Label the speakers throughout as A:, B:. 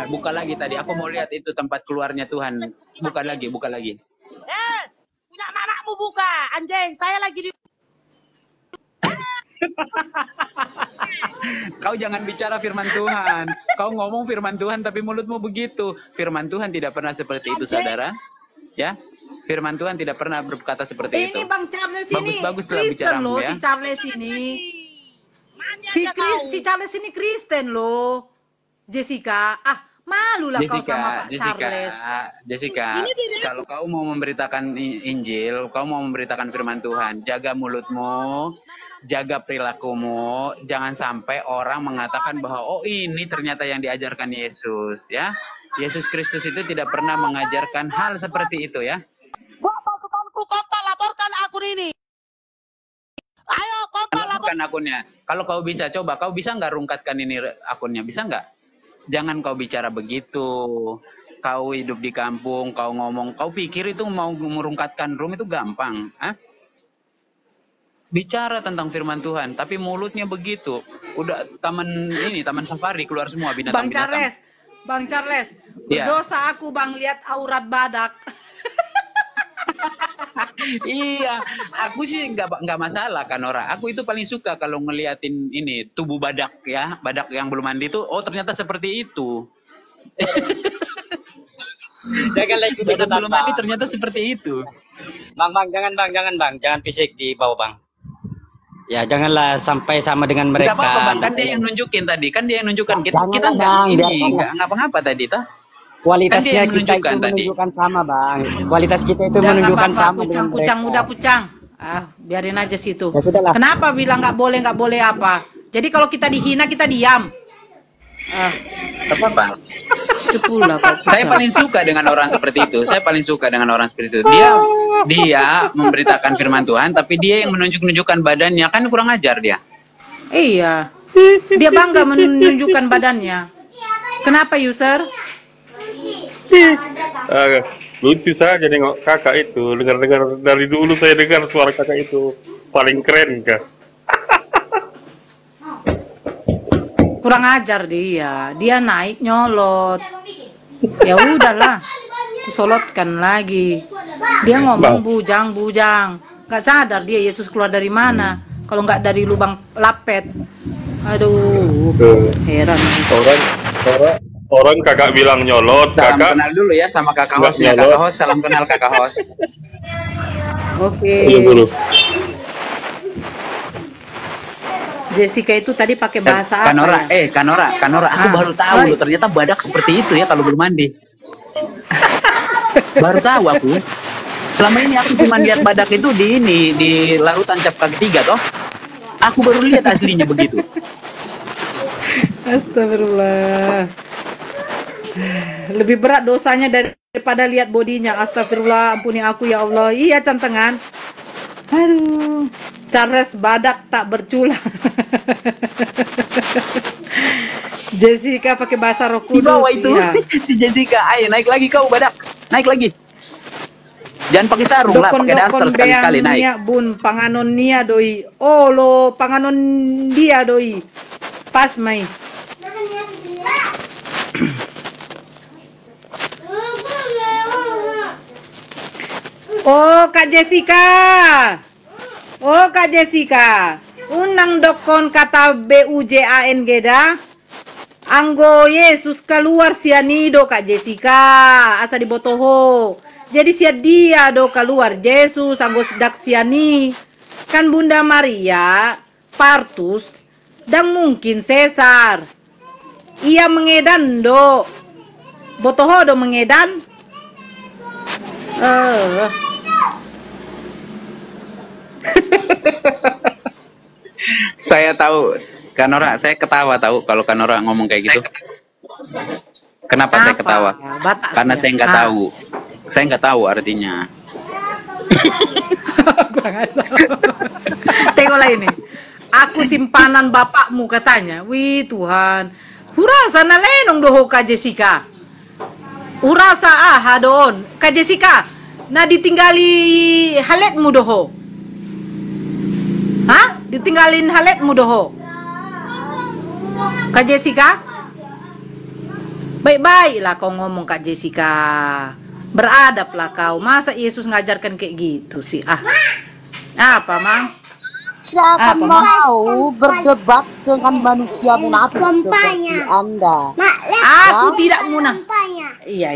A: buka lagi tadi. Aku mau lihat itu tempat keluarnya Tuhan. Buka lagi, buka lagi.
B: Punya anakmu buka, anjing. Saya lagi di...
A: Kau jangan bicara firman Tuhan. Kau ngomong firman Tuhan tapi mulutmu begitu. Firman Tuhan tidak pernah seperti itu, saudara. Ya, firman Tuhan tidak pernah berkata seperti itu.
C: Ini Bang Charles ini
A: Bagus-bagus
C: Kristen loh,
A: ya.
C: si Charles ini. Si Charles ini Kristen loh. Jessica, malulah kau sama Pak Charles.
A: Jessica, kalau kau mau memberitakan Injil, kau mau memberitakan firman Tuhan, jaga mulutmu, jaga perilakumu, jangan sampai orang mengatakan bahwa oh ini ternyata yang diajarkan Yesus, ya. Yesus Kristus itu tidak pernah mengajarkan hal seperti itu, ya.
B: Kompa laporkan akun ini. Ayo Kompa
A: laporkan akunnya. Kalau kau bisa, coba kau bisa nggak rungkatkan ini akunnya, bisa nggak? Jangan kau bicara begitu. Kau hidup di kampung, kau ngomong, kau pikir itu mau merungkatkan room itu gampang, ah? Bicara tentang firman Tuhan, tapi mulutnya begitu. Udah taman safari keluar semua binatang-binatang.
C: Bang Charles, berdosa aku Bang lihat aurat badak.
A: Iya, aku sih nggak masalah kan Nora. Aku itu paling suka kalau ngeliatin ini tubuh badak ya, badak yang belum mandi tuh. Oh ternyata seperti itu.
D: Janganlah ikut
A: badak belum mandi ternyata seperti itu.
D: Bang, jangan fisik di bawah Bang. Ya janganlah sampai sama dengan mereka.
A: Nggak apa-apa Bang, kan dia yang nunjukin tadi, kan dia yang nunjukkan kita nggak ngapa-ngapa tadi toh.
D: Kualitasnya kan kita itu menunjukkan sama Bang. Kualitas kita itu menunjukkan sama dengan mereka.
C: Kucang. Biarin aja situ. Ya, kenapa bilang nggak boleh apa? Jadi kalau kita dihina kita diam.
A: Apa Bang? Saya paling suka dengan orang seperti itu. Dia memberitakan firman Tuhan, tapi dia yang menunjukkan badannya, kan kurang ajar dia.
C: Iya. Dia bangga menunjukkan badannya. Kenapa user?
E: Lucu saja nengok kakak itu. Dengar dari dulu saya dengar suara kakak itu paling keren kah?
C: Kurang ajar dia naik nyolot. Ya udahlah, kusolotkan lagi. Dia ngomong bujang, nggak sadar dia Yesus keluar dari mana? Kalau nggak dari lubang lapet. Aduh, heran.
E: Orang kakak bilang nyolot,
A: salam kenal dulu ya sama kakak hostnya. Kakak host, salam kenal kakak host.
C: Oke. Jessica itu tadi pakai bahasa
A: Kanora, apa ya? Kanora, aku baru tahu loh ternyata badak seperti itu ya kalau belum mandi. Baru tahu aku. Selama ini aku cuma lihat badak itu di lautan cap kaki 3 toh. Aku baru lihat aslinya begitu.
C: Astagfirullah. Lebih berat dosanya daripada lihat bodinya. Astagfirullah, ampuni aku ya Allah. Iya cantengan. Aduh, Charles badak tak bercula. Jessica pakai bahasa Roh Kudus.
A: Di bawah itu si Jessica, ayo naik lagi kau badak, naik lagi. Jangan pakai sarung lah, pakai daster sekali-kali naik.
C: Bun panganon nia doi. Oh lo panganon dia doi. Pas mai. Oh Kak Jessica. Unang dokon kata BUJANG dah. Anggo Yesus keluar sianido Kak Jessica. Asa di botoho. Jadi sia dia do keluar Yesus anggo sedak siani. Kan Bunda Maria Partus dan mungkin Caesar. Ia mengedan do. Botoho do mengedan.
A: Saya tahu Kanora, saya ketawa tahu kalau Kanora ngomong kayak gitu. Kenapa saya ketawa? Karena saya nggak tahu. Saya nggak tahu artinya.
C: Kurang asal. Tengoklah ini. Aku simpanan bapakmu katanya. Wih Tuhan. Hurasa na lenong doho Kak Jessica. Urasa hadon Kak Jessica. Na ditinggali haletmu doho. Hah? Ditinggalin haletmu doho. Kak Jessica? Baik-baiklah kau ngomong Kak Jessica. Beradablah kau. Masa Yesus ngajarkan kayak gitu sih? Apa, Mang?
B: Siapa
C: Apa,
B: mau berdebat dengan manusia munafik seperti Anda?
C: Aku tidak munafik. Iya.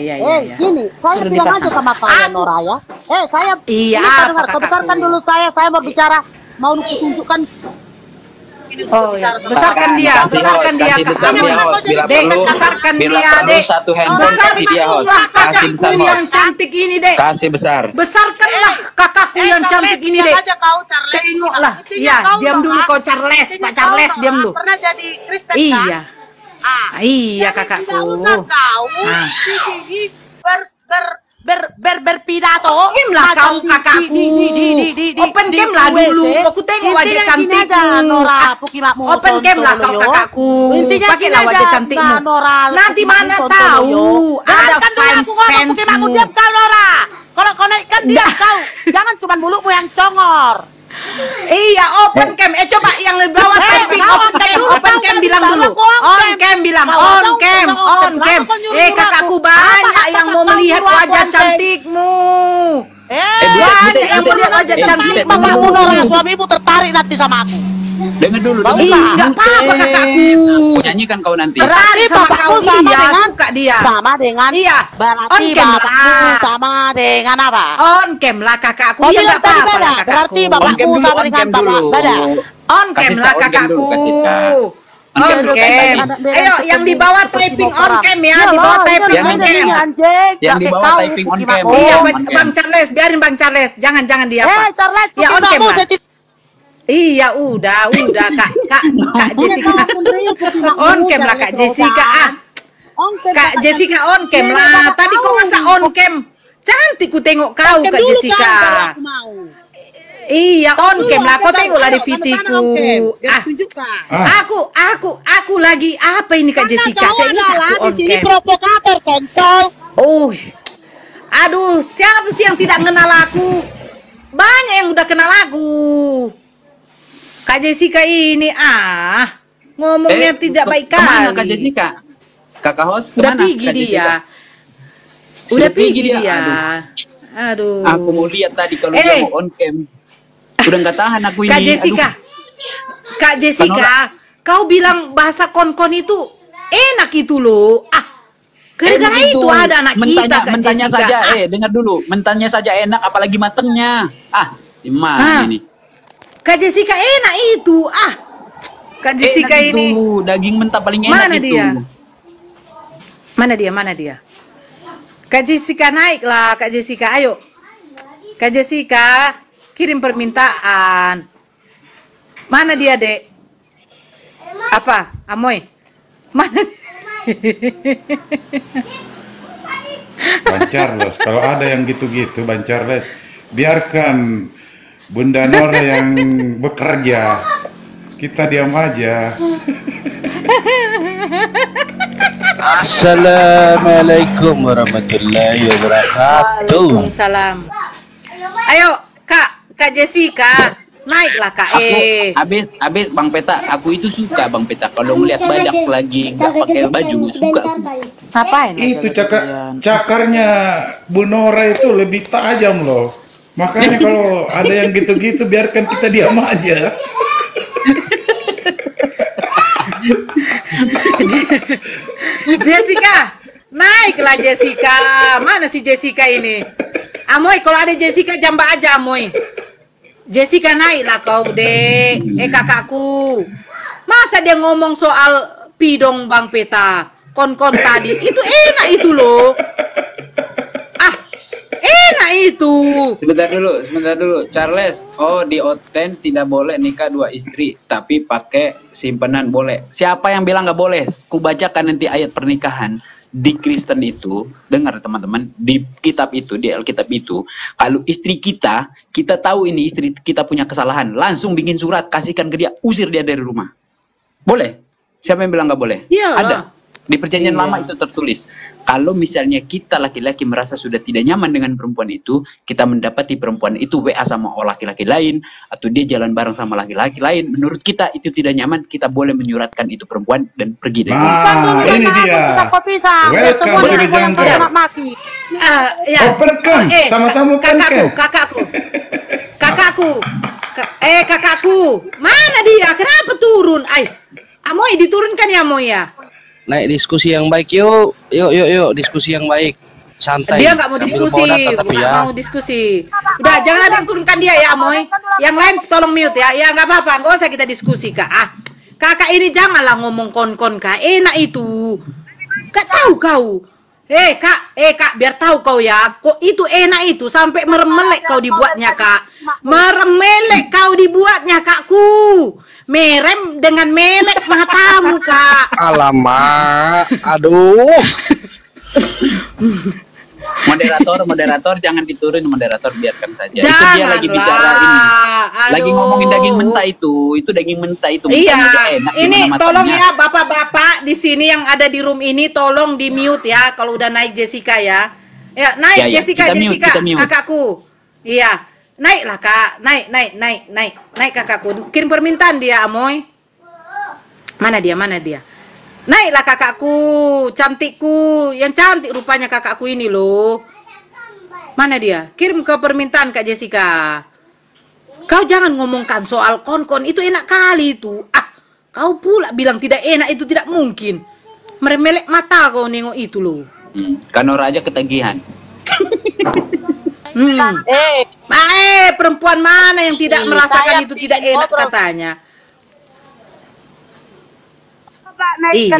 B: Gini, saya
C: Suruh
B: bilang aja
C: dipasang.
B: sama kalian, Nora ya. Saya
C: Iya,
B: ini kau
C: apa,
B: dengar, kau
C: kakakku?
B: besarkan dulu saya mau bicara, mau tunjukkan.
C: Oh ya, besarkan dia,
A: Kasih
C: besarkan
A: host,
C: dia
A: kasih
C: Kak.
A: besar dia host. Bila
C: Dek,
A: perlu,
C: besarkan
A: bila
C: dia,
A: perlu
C: Dek.
A: satu handphone kasih dia host.
C: Besarkanlah
A: Kasih
C: kakakku
A: besar
C: yang
A: host.
C: cantik ini, Dek.
A: Kasih besar.
C: Besarkanlah kakakku yang cantik ini, Dek. Tengoklah. Iya, diam dulu kau Charles, Pak Charles, diam dulu.
B: Pernah jadi Kristen kan?
C: Iya. Iya kakakku.
B: Tidak usah kau
C: Ah.
B: di sini berpidato.
C: Game lah kau kakakku. Open game lah dulu. Aku tengok wajah cantikmu. Open game lah kau kakakku. Pakailah wajah cantikmu. Nanti mana tahu ada fansmu.
B: Diam kau, Nora. Kalau kau naikkan diam kau. Jangan cuma mulutmu yang congor.
C: Iya, open cam. Coba yang di bawah typing open cam bilang dulu. On cam bilang, on cam. Kakakku banyak yang mau melihat wajah cantikmu. Banyak yang melihat wajah cantik
B: Bapakmu, Nora, suamimu tertarik nanti sama aku.
A: Dengar dulu.
C: Enggak apa-apa kakakku.
A: Aku nyanyikan kau nanti.
B: Berarti bapakmu sama
C: iya,
B: dengan
C: suka dia.
B: Sama dengan
C: Iya, on
B: berarti
C: cam
B: bapakmu
C: lah.
B: sama dengan apa?
C: On cam lah kakakku.
B: Kau
C: Ya
B: bilang
C: enggak
B: tadi
C: apa-apa
B: beda.
C: lah
B: Berarti
C: kakakku.
B: bapakmu
A: On cam
B: sama
A: dulu,
B: dengan
A: on cam
B: bapak
A: dulu.
B: beda.
C: On cam
A: Kasih
C: lah
A: on cam
C: kakakku.
A: dulu, kasih Kak.
C: On
A: Kasih dulu,
C: cam.
A: kasih.
C: Ayo yang di bawah typing on cam ya, di bawah typing
A: Yang
C: on
A: di-
C: cam.
A: Yang di bawah typing on cam.
C: Iya,
A: on cam.
C: Bang Charles, biarin Bang Charles. Jangan dia apa.
B: Charles,
C: Ya on cam
B: bapakmu
C: lah. Iya, udah Kak Jessica. On cam lah Kak Jessica. Kak Jessica on cam lah. Tadi kok masa on cam? Cantik ku tengok kau Kak Jessica. Iya, on cam lah. Kau tengoklah di VT-ku. Aku lagi apa ini Kak Jessica? Kayaknya aku on
B: di sini
C: cam.
B: provokator kontol.
C: Oh, aduh, siapa sih yang tidak kenal aku? Banyak yang udah kenal aku. Kak Jessica ini ngomongnya tidak baik
A: Kemana Kak
C: kali.
A: Jessica? Kakak host
C: Udah
A: kemana
C: pergi
A: Kak Jessica?
C: dia. Udah pergi dia. Aduh.
A: Aku mau lihat tadi kalau
C: Eh.
A: dia mau on cam. Udah nggak tahan aku ini.
C: Kak Jessica. Kak Jessica, kau bilang bahasa kon-kon itu enak itu loh. Gara-gara itu ada anak kita Kak
A: mentanya
C: Jessica.
A: saja, dengar dulu. Mentanya saja enak, apalagi matengnya. Gimana ini?
C: Kak Jessica enak itu. Kak Jessica
A: Enak
C: ini.
A: itu, daging mentah paling enak
C: Mana
A: itu.
C: dia? Mana dia? Kak Jessica naiklah, Kak Jessica. Ayo. Kak Jessica, kirim permintaan. Mana dia, Dek? Apa? Amoy. Mana?
F: Bang Charles, kalau ada yang gitu-gitu, Bang Charles, biarkan Bunda Nora yang bekerja. Kita diam aja.
G: Assalamualaikum warahmatullahi wabarakatuh.
C: Waalaikumsalam. Ayo, Kak Jessica, naiklah Kak.
A: Habis Bang Peta, aku itu suka Bang Peta kalau melihat badak lagi nggak pakai baju, suka aku.
C: Ngapain?
F: Itu cakarnya Bu Nora itu lebih tajam loh. Makanya kalau ada yang gitu-gitu, biarkan kita diam aja.
C: Jessica, naiklah Jessica. Mana si Jessica ini? Amoy, kalau ada Jessica jamba aja Amoy. Jessica naiklah kau, Dek. Kakakku. Masa dia ngomong soal pidong Bang Peta? Kon-kon tadi. Itu enak itu loh. Enak itu.
A: Sebentar dulu. Charles, di Oten tidak boleh nikah 2 istri, tapi pakai simpanan boleh. Siapa yang bilang nggak boleh? Ku bacakan nanti ayat pernikahan di Kristen itu. Dengar teman-teman, di kitab itu, di Alkitab itu, kalau istri kita tahu ini istri kita punya kesalahan, langsung bikin surat, kasihkan ke dia, usir dia dari rumah. Boleh? Siapa yang bilang nggak boleh?
C: Iyalah.
A: Ada. Di perjanjian lama itu tertulis. Kalau misalnya kita laki-laki merasa sudah tidak nyaman dengan perempuan itu, kita mendapati perempuan itu WA sama laki-laki lain, atau dia jalan bareng sama laki-laki lain, menurut kita itu tidak nyaman, kita boleh menyuratkan itu perempuan dan pergi dari
F: Nah, ini dia. Welcome to the jungle.
C: Ya.
F: Openkan, sama-sama openkan.
C: Kakakku, mana dia? Kenapa turun? Amoy diturunkan ya, Amoy ya.
G: Naik diskusi yang baik yuk. Yuk diskusi yang baik. Santai.
C: Dia nggak mau
G: Sambil
C: diskusi,
G: bawa data, tapi ya.
C: mau diskusi. Udah, jangan ada yang turunkan dia ya, Amoy. Yang lain tolong mute ya. Ya nggak apa-apa, nggak usah kita diskusi, Kak. Kakak ini janganlah ngomong kon-kon, Kak. Enak itu. Gak tahu kau. Kak, biar tahu kau ya. Kok itu enak itu sampai meremelek kau dibuatnya, Kak. Meremelek kau dibuatnya, Kakku. Merem dengan melek matamu, Kak.
G: Alamak, aduh.
A: Moderator jangan diturun, moderator biarkan saja.
C: Janganlah.
A: Itu dia lagi bicara ini.
C: Aduh.
A: Lagi ngomongin daging mentah itu daging mentah itu.
C: Iya,
A: Mentahnya enak,
C: ini
A: gimana
C: tolong
A: matangnya?
C: ya bapak-bapak di sini yang ada di room ini tolong di mute ya kalau udah naik Jessica ya. Ya, naik
A: Ya,
C: Jessica,
A: kita mute.
C: kakakku. Iya. Naiklah, Kak. Naik kakakku. Kirim permintaan dia, Amoy. Mana dia? Naiklah kakakku, cantikku. Yang cantik rupanya kakakku ini loh. Mana dia? Kirim ke permintaan Kak Jessica. Kau jangan ngomongkan soal kon-kon, itu enak kali itu. Kau pula bilang tidak enak, itu tidak mungkin. Meremelek mata kau nengok itu loh.
A: Kanora aja ketagihan.
C: Perempuan mana yang tidak merasakan itu tidak enak katanya. Iya,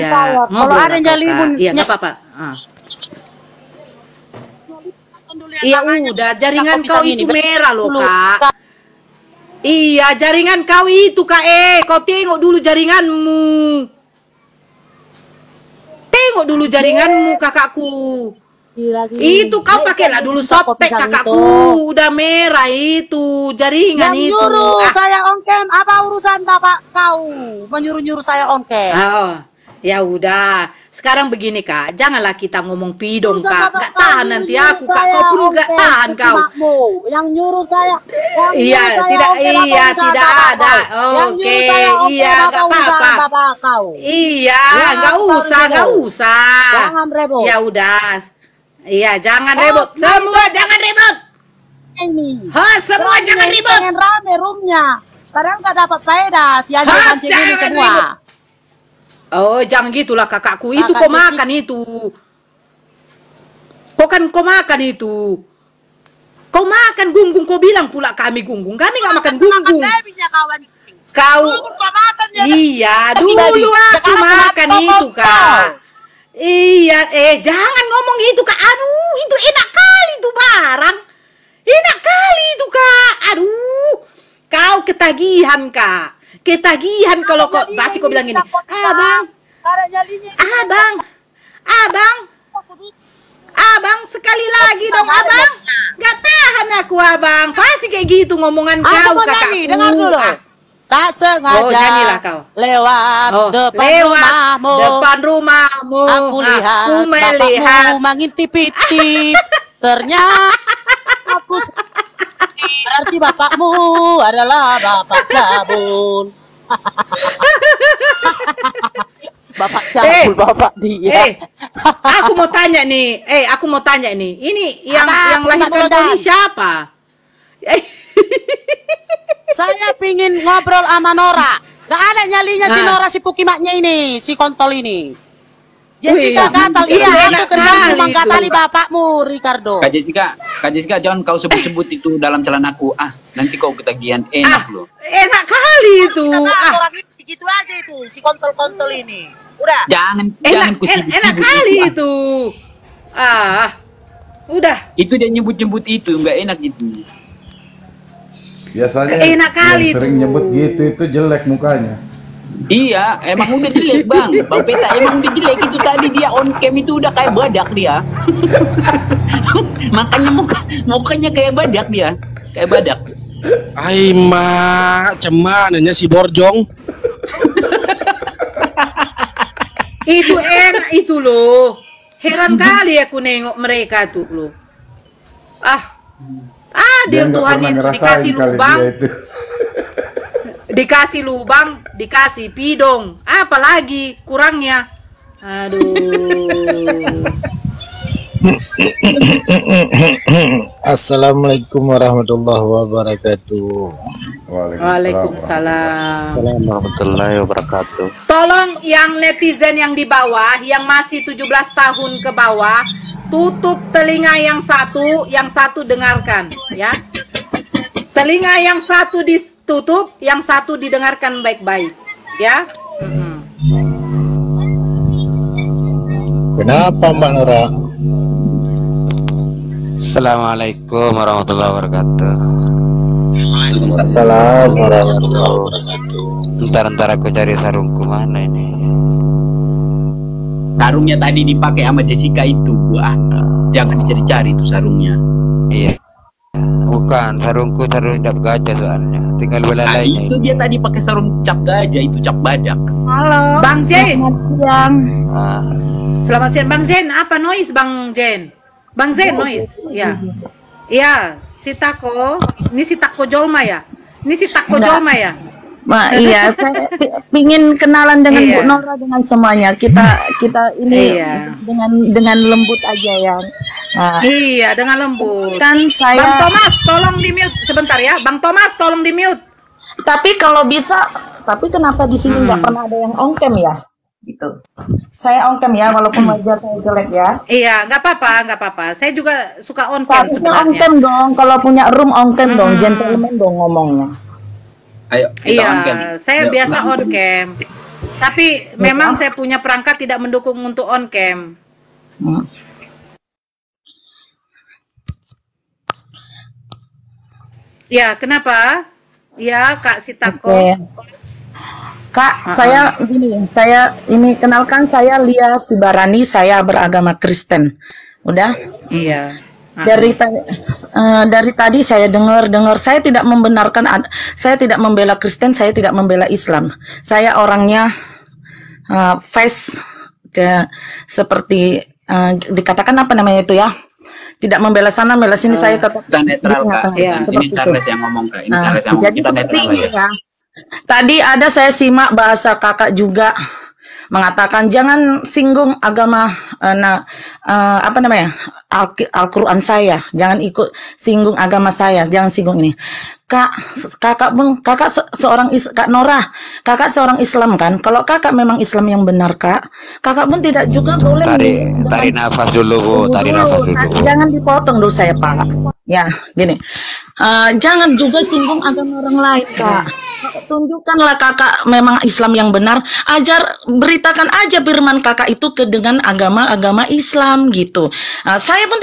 B: kalau ada nyalimun,
C: iya nggak apa-apa. Iya udah, jaringan kau itu merah loh, Kak. Iya, jaringan kau itu, Kak. Kau tengok dulu jaringanmu. Tengok dulu jaringanmu, kakakku. Itu kau pakailah dulu softtek, kakakku. Udah merah itu jaringan
B: yang
C: itu.
B: nyuruh saya on cam, apa urusan bapak kau menyuruh saya on cam?
C: Ya udah. Sekarang begini, Kak, janganlah kita ngomong pidong,
B: Urusan
C: Kak.
B: bapak
C: Gak
B: kau
C: tahan nanti
B: nyuruh
C: aku, Kak.
B: saya
C: Kau pun
B: on
C: gak
B: cam,
C: tahan kau.
B: cuma yang nyuruh saya.
C: Iya, tidak, iya, tidak ada. Oke, iya, nggak apa-apa. Iya, nggak usah.
B: Jangan ribut.
C: Ya udah. Iya, jangan ribut. Semua jangan ribut.
B: Ini.
C: Semua jangan ribut.
B: Pengen rame roomnya. Padahal nggak dapat faedah. Si anjing ini semua.
C: Ribut. Oh, jangan gitulah kakakku. Itu
B: Kakak
C: kau makan itu. Kau makan itu. Kau makan gunggung, kau bilang pula kami gunggung. Kami nggak makan gunggung. Kau iya, dulu aku makan itu, Kak. Iya, jangan ngomong itu, Kak. Aduh, itu enak kali itu barang. Enak kali itu, Kak. Aduh. Kau ketagihan, Kak. Ketagihan kalau kau pasti kau bilang gini. Abang, sekali lagi dong, Abang. Gak tahan aku, Abang. Pasti kayak gitu ngomongan kau, kakakku.
B: Dengar dulu. Tak sengaja
C: nyanyilah kau.
B: lewat depan rumahmu. Aku lihat bapakmu mengintip-intip. Ternyata aku berarti bapakmu adalah bapak cabul. Bapak cabul, bapak dia.
C: Aku mau tanya nih. Ini yang lahirkan kau ini siapa?
B: Saya pingin ngobrol sama Nora. Gak ada nyalinya si Nora, si pukimaknya ini, si kontol ini. Jessica gatal, aku kerja cuma gatali bapakmu, Ricardo.
A: Kak Jessica, jangan kau sebut-sebut itu dalam celanaku. Nanti kau ketagihan, enak loh.
C: Enak kali itu.
B: Orang gitu aja itu, si kontol-kontol ini. Udah.
A: Jangan kusibuk-sibuk.
C: Enak kali itu. Udah.
A: Itu dia nyebut-nyebut itu, nggak enak gitu.
F: Biasanya
C: enak kali
F: yang sering
C: tuh.
F: nyebut gitu itu jelek mukanya.
A: Iya, emang udah jelek, Bang. Bang Peta emang udah jelek itu tadi dia on cam itu udah kayak badak dia. Makanya mukanya kayak badak dia, kayak badak.
G: Ai mak, cemananya si Borjong.
C: Itu enak itu loh. Heran kali aku nengok mereka tuh loh.
F: Dia
C: Dia
F: nggak
C: Tuhan
F: pernah
C: itu
F: ngerasain
C: dikasih
F: kali
C: lubang,
F: dia itu.
C: dikasih lubang, dikasih pidong. Apalagi kurangnya? Aduh.
H: Assalamualaikum warahmatullahi wabarakatuh.
C: Waalaikumsalam.
G: Warahmatullahi wabarakatuh.
C: Tolong yang netizen yang di bawah, yang masih 17 tahun ke bawah, tutup telinga yang satu dengarkan, ya. Telinga yang satu ditutup, yang satu didengarkan baik-baik, ya.
H: Kenapa Mbak Nora?
G: Assalamualaikum warahmatullahi wabarakatuh.
H: Assalamualaikum warahmatullahi wabarakatuh.
G: Ntar aku cari sarungku mana ini.
A: Sarungnya tadi dipakai sama Jessica itu. Jangan dicari-cari tuh sarungnya.
G: Iya. Bukan, sarung cap gajah soalnya. Tinggal belalainya.
A: Itu dia tadi pakai sarung cap gajah, itu cap badak.
C: Halo, Bang Zen.
G: Selamat siang.
C: Selamat siang, Bang Zen. Apa noise, Bang Zen? Bang Zen, noise. Ya. Iya, si Tako. Ini si Tako Jolma ya? Ini si Tako Jolma ya?
I: Iya, saya pingin kenalan dengan Bu Nora dengan semuanya. Kita ini dengan lembut aja ya.
C: Iya, dengan lembut.
I: Kan saya
C: Bang Thomas, tolong di mute sebentar ya. Bang Thomas, tolong di mute.
I: Tapi kalau bisa, tapi kenapa di sini nggak pernah ada yang on cam ya? Gitu. Saya on cam ya, walaupun wajah saya jelek ya.
C: Iya, nggak apa-apa. Saya juga suka on cam
I: Harusnya on
C: sebenarnya.
I: cam dong, kalau punya room on cam dong, gentleman dong ngomongnya.
A: Ayo, kita
C: Iya,
A: on cam.
C: saya
A: Ayo,
C: biasa
A: Bang.
C: on cam. Tapi memang saya punya perangkat tidak mendukung untuk on cam. Ya, kenapa? Ya, Kak Sitako.
I: Oke. Kak, saya ini kenalkan, saya Lia Sibarani, saya beragama Kristen. Udah?
C: Iya.
I: Dari tadi saya dengar saya tidak membenarkan, saya tidak membela Kristen, saya tidak membela Islam. Saya orangnya seperti dikatakan apa namanya itu ya? Tidak membela sana, membela sini, saya tetap
A: kita netral, Kak. Ini Charles yang ngomong, Kak. Ini Charles yang ngomong.
I: Jadi
A: Kita
I: seperti
A: netral
I: ini
A: aja.
I: ya. Tadi ada saya simak bahasa kakak juga mengatakan jangan singgung agama apa namanya Al-Quran saya, jangan ikut singgung agama saya, jangan singgung ini. Kakak seorang Kak Nora, kakak seorang Islam kan? Kalau kakak memang Islam yang benar kakak pun tidak juga boleh.
G: Tarik nafas dulu Bu, tarik nafas dulu.
I: Jangan dipotong dulu saya Pak. Ya gini, jangan juga singgung agama orang lain Kak. Tunjukkanlah kakak memang Islam yang benar, beritakan aja firman kakak itu dengan agama Islam gitu. Saya pun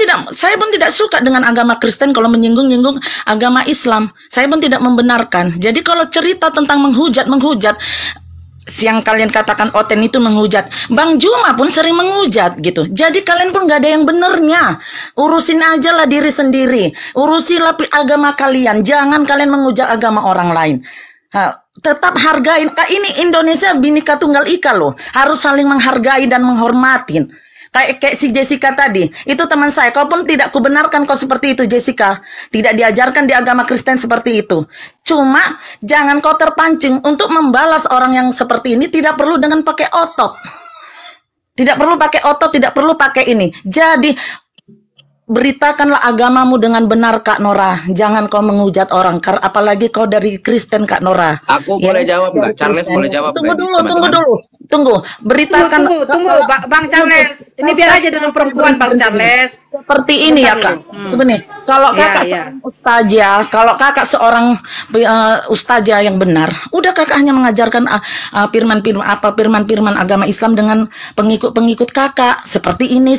I: tidak suka dengan agama Kristen kalau menyinggung agama Islam. Saya pun tidak membenarkan. Jadi kalau cerita tentang menghujat, yang kalian katakan Oten itu menghujat, Bang Juma pun sering menghujat gitu. Jadi kalian pun gak ada yang benernya. Urusin aja lah diri sendiri, urusilah agama kalian. Jangan kalian menghujat agama orang lain. Tetap hargain. Ini Indonesia Bhinneka Tunggal Ika loh. Harus saling menghargai dan menghormatin. Kayak si Jessica tadi, itu teman saya. Kau pun tidak kubenarkan kau seperti itu Jessica. Tidak diajarkan di agama Kristen seperti itu. Cuma jangan kau terpancing untuk membalas orang yang seperti ini. Tidak perlu dengan pakai otot. Tidak perlu pakai otot, tidak perlu pakai ini. Jadi beritakanlah agamamu dengan benar Kak Nora. Jangan kau menghujat orang, apalagi kau dari Kristen Kak Nora.
A: Aku boleh jawab nggak? Charles boleh jawab.
I: Tunggu. Beritakan.
C: Tunggu, Bang Charles. Ini biar aja dengan perempuan Bang Charles.
I: Seperti ini ya Kak. Sebenarnya kalau kakak seorang ustazah, kalau kakak seorang ustazah yang benar, udah kakak hanya mengajarkan firman-firman agama Islam dengan pengikut-pengikut kakak. Seperti ini.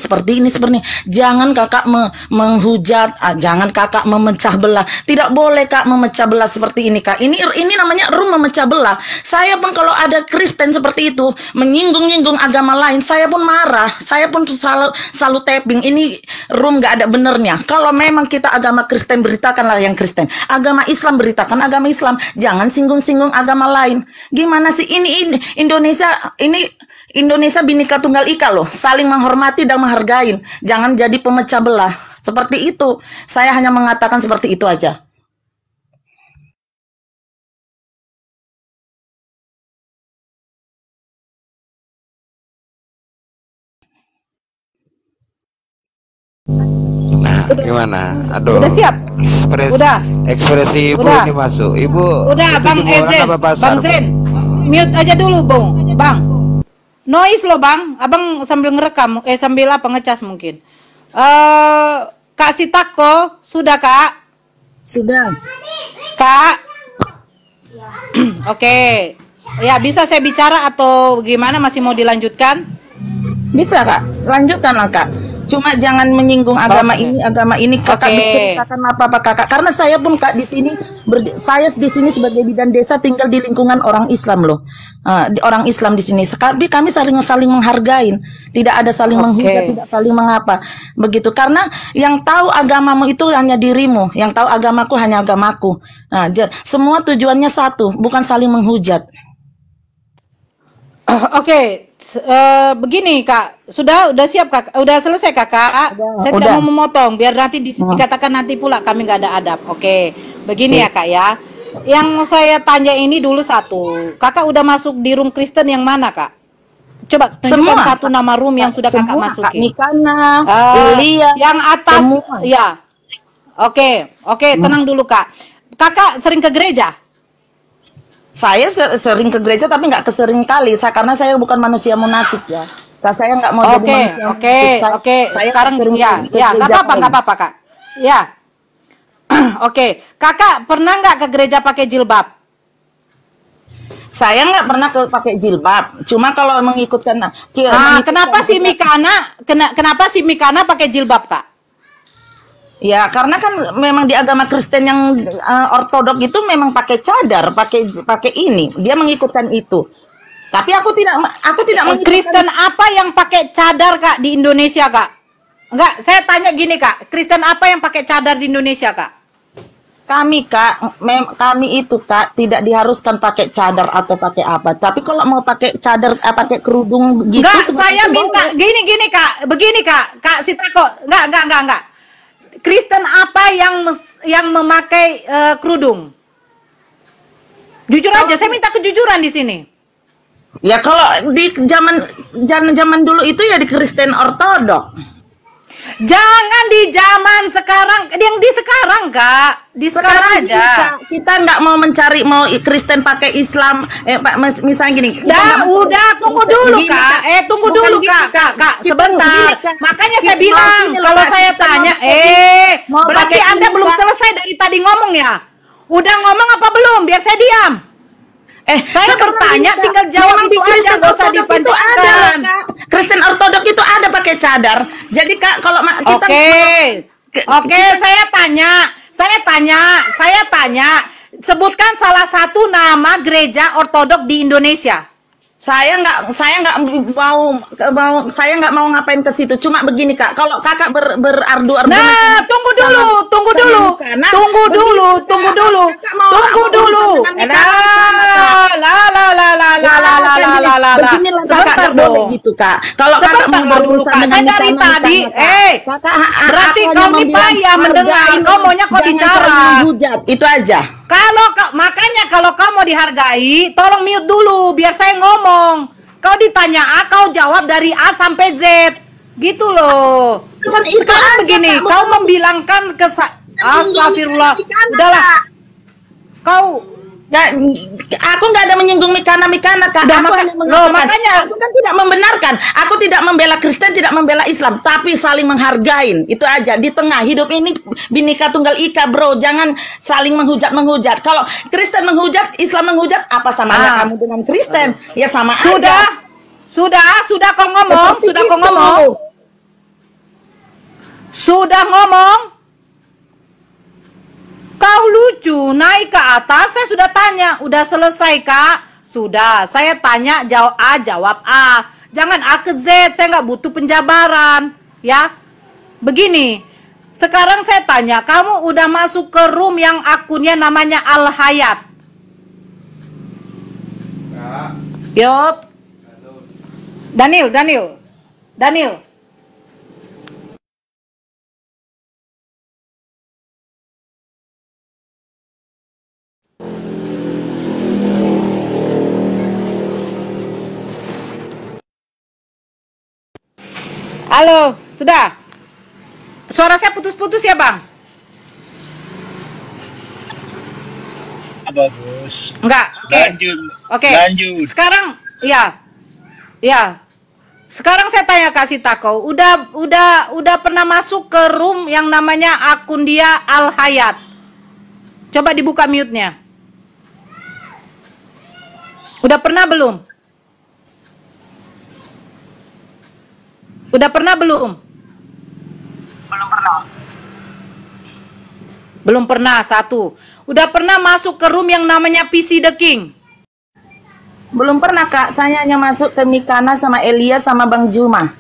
I: Jangan kakak menghujat, jangan kakak memecah belah. Tidak boleh Kak memecah belah seperti ini Kak. Ini namanya room memecah belah. Saya pun kalau ada Kristen seperti itu menyinggung-nyinggung agama lain, saya pun marah. Saya pun selalu tapping. Ini room gak ada benernya. Kalau memang kita agama Kristen, beritakanlah yang Kristen. Agama Islam, beritakan agama Islam. Jangan singgung-singgung agama lain. Gimana sih ini Indonesia ini Indonesia Bhinneka Tunggal Ika loh, saling menghormati dan menghargai. Jangan jadi pemecah belah. Seperti itu. Saya hanya mengatakan seperti itu aja.
G: Nah, gimana? Aduh.
C: Udah siap? Udah.
G: Ekspresi ibu
C: Udah.
G: ini masuk. Ibu.
C: Udah, Bang
G: ketemu orang
C: Ezen.
G: apa pasar,
C: Bang Zen. Mute aja dulu, Bang. Noise loh, Bang. Abang sambil ngerekam, sambil apa ngecas mungkin. Kak Sitako, sudah, Kak?
I: Sudah.
C: Kak. Oke. Ya, bisa saya bicara atau gimana, masih mau dilanjutkan?
I: Bisa, Kak. Lanjutkanlah, Kak. Cuma jangan menyinggung agama ini. Kakak berceritakan apa Kakak. Karena saya pun Kak di sini saya di sini sebagai bidan desa tinggal di lingkungan orang Islam loh. Orang Islam di sini. Kami saling menghargai. Tidak ada saling menghujat, tidak saling mengapa. Begitu. Karena yang tahu agamamu itu hanya dirimu. Yang tahu agamaku hanya agamaku. Nah, semua tujuannya satu, bukan saling menghujat.
C: Oke. Begini Kak, sudah siap Kak, udah selesai Kakak. Saya tidak mau memotong, biar nanti dikatakan nanti pula kami nggak ada adab. Oke, begini ya Kak ya. Yang saya tanya ini dulu satu, Kakak udah masuk di room Kristen yang mana Kak? Coba tunjukkan satu nama room yang sudah Kakak masukin.
I: Mikana, Elia,
C: yang atas,
I: semua.
C: ya. Oke, tenang dulu Kak. Kakak sering ke gereja?
I: Saya sering ke gereja tapi nggak kesering kali, karena saya bukan manusia munafik ya. Saya nggak mau jadi manusia munafik.
C: Oke.
I: Saya
C: Sekarang
I: ya
C: nggak apa-apa Kak. Ya. Oke. Kakak pernah nggak ke gereja pakai jilbab?
I: Saya nggak pernah pakai jilbab. Cuma kalau mengikutkan.
C: Kenapa si Mikana pakai jilbab Kak?
I: Ya, karena kan memang di agama Kristen yang ortodok itu memang pakai cadar, pakai ini. Dia mengikutkan itu. Tapi aku tidak mengikutkan.
C: Kristen apa yang pakai cadar Kak di Indonesia Kak? Enggak, saya tanya gini Kak. Kristen apa yang pakai cadar di Indonesia Kak?
I: Kami itu Kak tidak diharuskan pakai cadar atau pakai apa. Tapi kalau mau pakai cadar, pakai kerudung gitu.
C: Enggak, saya minta gini Kak. Begini Kak Sitako. Enggak. Kristen apa yang memakai kerudung? Jujur aja, saya minta kejujuran di sini.
I: Ya kalau di zaman dulu itu ya di Kristen ortodok.
C: Jangan di zaman sekarang, yang di sekarang Kak, di sekarang aja.
I: Kita nggak mau mencari mau Kristen pakai Islam, misalnya gini.
C: Udah, tunggu dulu Kak. Tunggu dulu Kak, sebentar. Makanya saya bilang, kalau saya tanya, berarti Anda belum selesai dari tadi ngomong ya? Udah ngomong apa belum? Biar saya diam. Saya bertanya, tinggal jawab itu aja, nggak usah dipanjangkan.
I: Kristen ortodok itu ada pakai cadar. Jadi Kak, kalau kita
C: Oke, saya tanya, sebutkan salah satu nama gereja ortodok di Indonesia.
I: Saya nggak mau ngapain ke situ. Cuma begini Kak, kalau Kakak berardu argumen.
C: Nah, tunggu dulu.
I: Beginilah Kakak boleh gitu Kak. Kalau Kakak mau
C: dulu Kak, saya dari tadi, berarti kau nih payah mendengar, kau maunya kau bicara.
I: Itu aja.
C: Makanya kalau kau mau dihargai, tolong mute dulu biar saya ngomong. Kau ditanya A, kau jawab dari A sampai Z. Gitu loh. Sekarang begini, kau membilangkan astagfirullah. Udahlah.
I: Aku nggak ada menyinggung Mikana Kak.
C: Makanya
I: aku kan tidak membenarkan. Aku tidak membela Kristen, tidak membela Islam, tapi saling menghargai. Itu aja. Di tengah hidup ini Bhinneka Tunggal Ika, bro. Jangan saling menghujat. Kalau Kristen menghujat, Islam menghujat, apa samanya kamu dengan Kristen? Ya sama aja.
C: Sudah kau ngomong, Sudah ngomong. Kau lucu, naik ke atas, saya sudah tanya. Udah selesai Kak? Sudah, saya tanya, jawab A. Jangan A ke Z, saya nggak butuh penjabaran. Ya, begini. Sekarang saya tanya, kamu udah masuk ke room yang akunnya namanya Al Hayat? Yup. Daniel, Daniel. Daniel. Halo, sudah. Suara saya putus-putus ya, Bang?
H: Bagus.
C: Enggak. Oke.
H: Lanjut.
C: Oke.
H: Lanjut.
C: Sekarang ya. Ya. Sekarang saya tanya kasih Tako, udah pernah masuk ke room yang namanya akun dia Al Hayat? Coba dibuka mute-nya. Udah pernah belum? Udah pernah belum? Belum pernah. Belum pernah, satu. Udah pernah masuk ke room yang namanya PC The King?
I: Belum pernah, Kak. Saya hanya masuk ke Mikana sama Elia sama Bang Juma.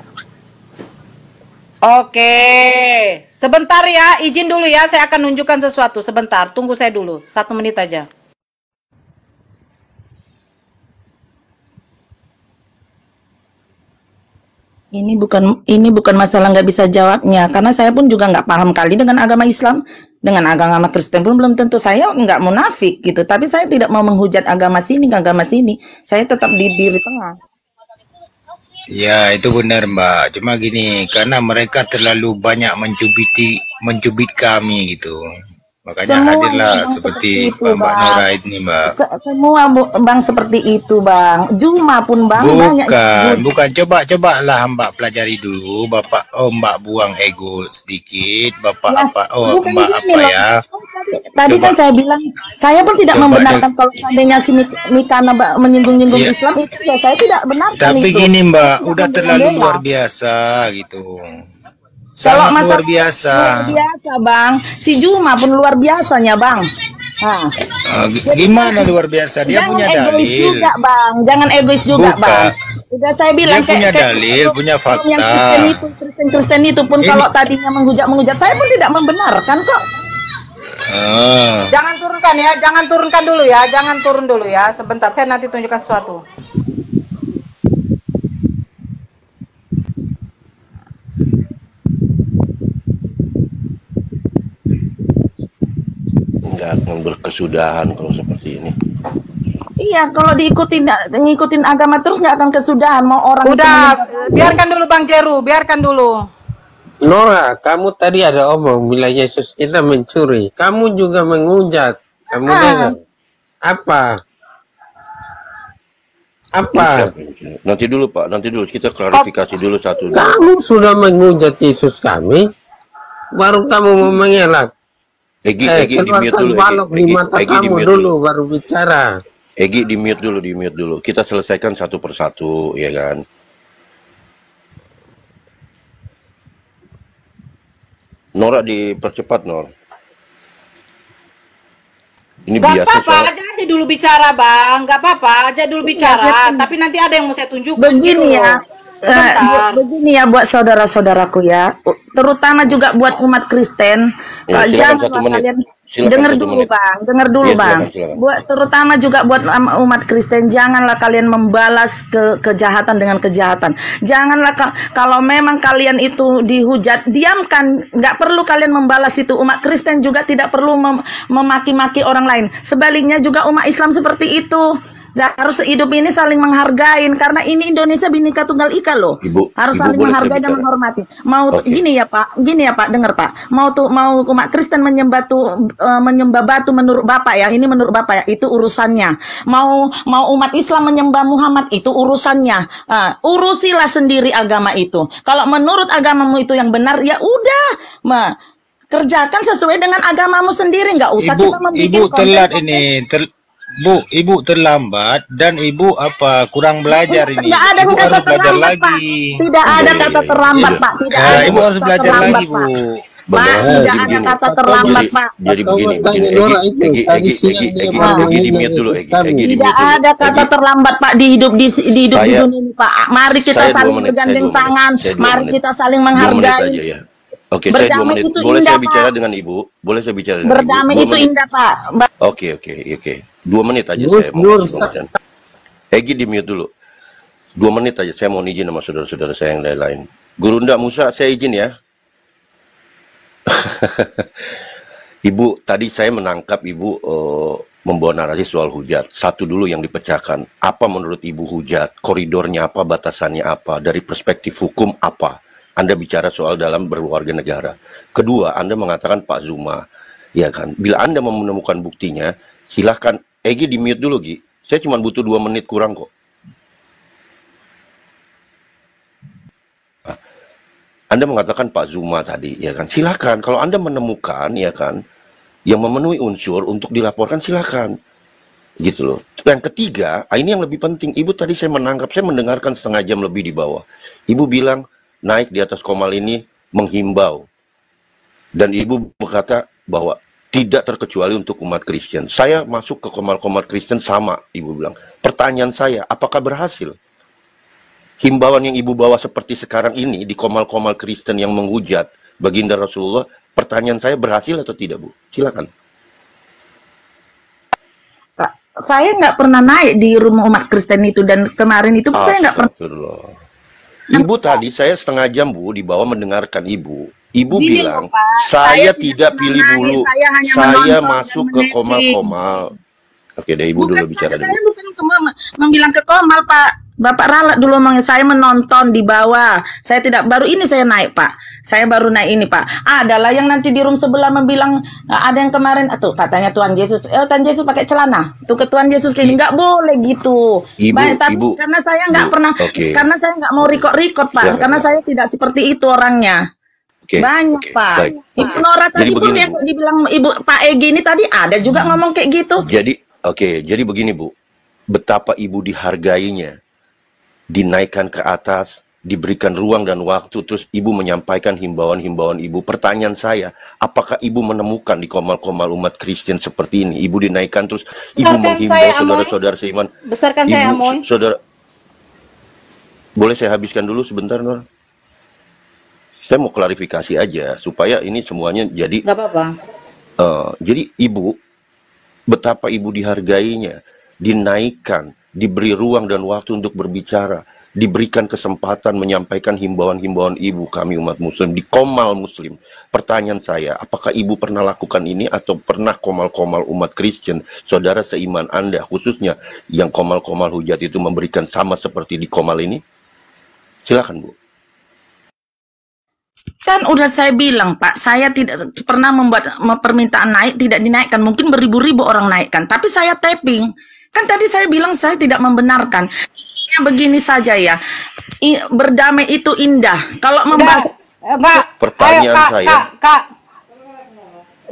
C: Oke. Sebentar ya, izin dulu ya. Saya akan nunjukkan sesuatu. Sebentar, tunggu saya dulu. 1 menit aja.
I: Ini bukan masalah nggak bisa jawabnya, karena saya pun juga nggak paham kali dengan agama Islam, dengan agama Kristen pun belum tentu. Saya nggak munafik gitu, tapi saya tidak mau menghujat agama sini ke agama sini. Saya tetap di diri tengah.
H: Ya, itu benar, Mbak. Cuma gini, karena mereka terlalu banyak mencubit kami gitu. Makanya
I: Semua
H: hadirlah
I: Bang
H: seperti
I: itu,
H: Mbak
I: Bang.
H: Nora ini, Mbak.
I: Semua Bang seperti itu, Bang. Juma pun Bang banyak.
H: Bukan. Cobalah Mbak pelajari dulu. Mbak buang ego sedikit.
I: bukan
H: Mbak
I: gini
H: apa
I: loh.
H: ya?
I: Tadi
H: Coba.
I: kan saya bilang, saya pun tidak membenarkan kalau seandainya si Mikana menyinggung-nyinggung
H: Iya.
I: Islam itu ya saya tidak benarkan
H: Tapi
I: itu.
H: gini, Mbak,
I: Saya
H: udah
I: tidak
H: terlalu
I: membela.
H: luar biasa gitu.
I: Kalau
H: Sangat luar
I: masalah
H: biasa.
I: luar biasa, Bang. Si Juma pun luar biasanya, Bang. Nah,
H: Gimana luar biasa? Dia
I: jangan
H: punya
I: egois
H: dalil.
I: juga, Bang. Jangan egois juga,
H: Bukan.
I: Bang. Udah saya bilang
H: Dia punya dalil, punya fakta.
I: Yang Kristen itu pun
H: Ini-
I: kalau tadinya menghujat, saya pun tidak membenarkan kok.
C: Jangan turunkan ya, jangan turunkan dulu ya, jangan turun dulu ya. Sebentar, saya nanti tunjukkan sesuatu.
J: Nggak akan berkesudahan kalau seperti ini.
I: Iya, kalau ngikutin agama terus nggak akan kesudahan. Mau orang
C: Udah,
I: itu
C: biarkan dulu Bang Jeru, biarkan dulu.
K: Nora, kamu tadi ada omong bila Yesus kita mencuri, kamu juga menghujat. Kamu dengar? Apa?
J: Nanti dulu Pak, nanti dulu kita klarifikasi dulu satu.
K: Kamu sudah menghujat Yesus kami, baru kamu mau mengelak.
J: Egi di mute
K: keluarkan
J: dulu.
K: balok di mata kamu dulu, baru bicara.
J: Egi di mute dulu. Kita selesaikan satu persatu, ya kan? Nora dipercepat, Nor. Ini
C: Gak
J: biasa
C: apa-apa, aja dulu bicara Bang, gak apa-apa, aja dulu bicara. Tapi nanti ada yang mau saya tunjukkan.
I: Begini
C: gitu.
I: ya, begini ya buat saudara-saudaraku ya, terutama juga buat umat Kristen.
J: Ya, silakan
I: Jangan
J: 1 menit.
I: kalian
J: Silakan
I: dengar
J: 1
I: dulu
J: menit.
I: Bang, dengar dulu
J: Ya,
I: Bang.
J: silakan.
I: Buat terutama juga buat umat Kristen, janganlah kalian membalas kejahatan dengan kejahatan. Janganlah kalau memang kalian itu dihujat, diamkan. Nggak perlu kalian membalas itu. Umat Kristen juga tidak perlu memaki-maki orang lain. Sebaliknya juga umat Islam seperti itu. Harus hidup ini saling menghargain, karena ini Indonesia Bhinneka Tunggal Ika loh. Harus saling
J: boleh
I: menghargai
J: saya
I: dan
J: bicara?
I: menghormati. Mau
J: Oke.
I: gini ya Pak, dengar Pak. Mau umat Kristen menyembah batu menurut Bapak ya, ini menurut Bapak ya, itu urusannya. Mau umat Islam menyembah Muhammad, itu urusannya. Urusilah sendiri agama itu. Kalau menurut agamamu itu yang benar, ya udah, kerjakan sesuai dengan agamamu sendiri, nggak usah kita membuat
H: Ibu telat ini. Ibu terlambat dan Ibu kurang belajar ini.
I: Tidak ada
H: Ibu
I: kata
H: harus belajar
I: terlambat,
H: lagi.
I: Pak. Tidak ada kata terlambat, Pak. Tidak ada
H: Ibu harus
I: kata
H: belajar
I: terlambat,
H: lagi,
I: Pak.
H: Bu.
I: Pak, tidak ada kata terlambat, Pak.
J: Jadi begini, Egi di mute dulu, Egi di
I: Tidak
J: mute dulu.
I: ada kata terlambat, Pak, di hidup di
J: Saya-
I: dunia ini, Pak. Mari kita
J: saya 2
I: saling
J: menit,
I: bergandeng
J: saya 2 menit,
I: tangan.
J: saya 2
I: Mari
J: menit.
I: kita saling
J: 2 menit
I: menghargai.
J: aja ya. Oke, saya 2
I: Berdamai
J: menit.
I: itu
J: Boleh
I: indah,
J: saya bicara
I: Pak.
J: dengan Ibu? Boleh saya bicara dengan
I: Berdamai
J: Ibu? 2
I: itu
J: menit.
I: indah, Pak.
J: Oke. 2 menit aja
K: Nur,
J: saya mau
K: Nur,
J: ngomong. Egi di mute dulu. 2 menit aja, saya mau izin sama saudara-saudara saya yang lain-lain. Guru Ndak Musa, saya izin ya. Ibu, tadi saya menangkap Ibu membawa narasi soal hujat. Satu dulu yang dipecahkan. Apa menurut Ibu hujat? Koridornya apa? Batasannya apa? Dari perspektif hukum apa? Anda bicara soal dalam berwarga negara. Kedua, Anda mengatakan Pak Zuma. Ya kan? Bila Anda menemukan buktinya, silahkan. Egi di mute dulu, Gi. Saya cuma butuh 2 menit kurang kok. Anda mengatakan Pak Zuma tadi, ya kan? Silakan. Kalau Anda menemukan, ya kan, yang memenuhi unsur untuk dilaporkan, silakan. Gitu loh. Yang ketiga, ini yang lebih penting. Ibu tadi saya menangkap, saya mendengarkan setengah jam lebih di bawah. Ibu bilang naik di atas Komal ini menghimbau. Dan Ibu berkata bahwa tidak terkecuali untuk umat Kristen. Saya masuk ke Komal-Komal Kristen sama, Ibu bilang. Pertanyaan saya, apakah berhasil? Himbauan yang Ibu bawa seperti sekarang ini di Komal-Komal Kristen yang menghujat baginda Rasulullah, pertanyaan saya berhasil atau tidak, Bu? Silakan.
I: Pak, saya nggak pernah naik di rumah umat Kristen itu, dan kemarin itu saya nggak pernah.
J: Ibu tadi saya setengah jam, Bu, di bawah mendengarkan Ibu. Ibu
I: Gini
J: bilang,
I: loh, Pak,
J: saya tidak pilih
I: nangis,
J: bulu,
I: saya hanya
J: saya
I: menonton
J: masuk
I: dan
J: ke
I: menetting.
J: Komal-Komal. Oke deh, Ibu dulu bicara dulu.
I: Saya bukan membilang ke Komal, Pak. Bapak ralat dulu ngomongnya, saya menonton di bawah. Saya tidak, baru ini saya naik, Pak. Saya baru naik ini, Pak. Adalah yang nanti di room sebelah membilang, ada yang kemarin, tuh katanya Tuhan Yesus, Tuhan Yesus pakai celana. Tuh ke Tuhan Yesus kayak nggak boleh gitu.
J: Ibu,
I: Tapi
J: Ibu,
I: karena saya nggak pernah,
J: oke.
I: karena saya nggak mau record, Pak.
J: Ya,
I: Karena saya tidak seperti itu orangnya.
J: Oke,
I: Banyak,
J: oke,
I: Pak.
J: baik.
I: Ibu Nora
J: Jadi
I: tadi pun
J: begini,
I: yang
J: Bu.
I: dibilang Ibu Pak Egi ini tadi ada juga ngomong kayak gitu.
J: Jadi, oke, jadi begini, Bu. Betapa Ibu dihargainya, dinaikkan ke atas, diberikan ruang dan waktu, terus Ibu menyampaikan himbauan-himbauan Ibu. Pertanyaan saya, apakah Ibu menemukan di Komal-Komal umat Kristen seperti ini? Ibu dinaikkan terus, Ibu
C: Besarkan
J: menghimbau
C: saya, Amoy.
J: saudara-saudara seiman.
C: Besarkan saya, Amoy.
J: Saudara, boleh saya habiskan dulu sebentar, Nur? Saya mau klarifikasi aja, supaya ini semuanya jadi...
C: Gak apa-apa.
J: Jadi Ibu, betapa Ibu dihargainya, dinaikkan, diberi ruang dan waktu untuk berbicara, diberikan kesempatan menyampaikan himbauan-himbauan Ibu, kami umat Muslim di Komal Muslim. Pertanyaan saya, apakah Ibu pernah lakukan ini atau pernah Komal-Komal umat Kristen, saudara seiman Anda, khususnya yang Komal-Komal hujat itu memberikan sama seperti di Komal ini? Silakan, Bu.
I: Kan udah saya bilang, Pak, saya tidak pernah membuat permintaan naik, tidak dinaikkan. Mungkin beribu-ribu orang naikkan, tapi saya tapping. Kan tadi saya bilang saya tidak membenarkan. Ya, begini saja ya, berdamai itu indah. Kalau membahas...
C: Enggak.
J: Pertanyaan
C: Ayo,
J: saya...
C: Kak.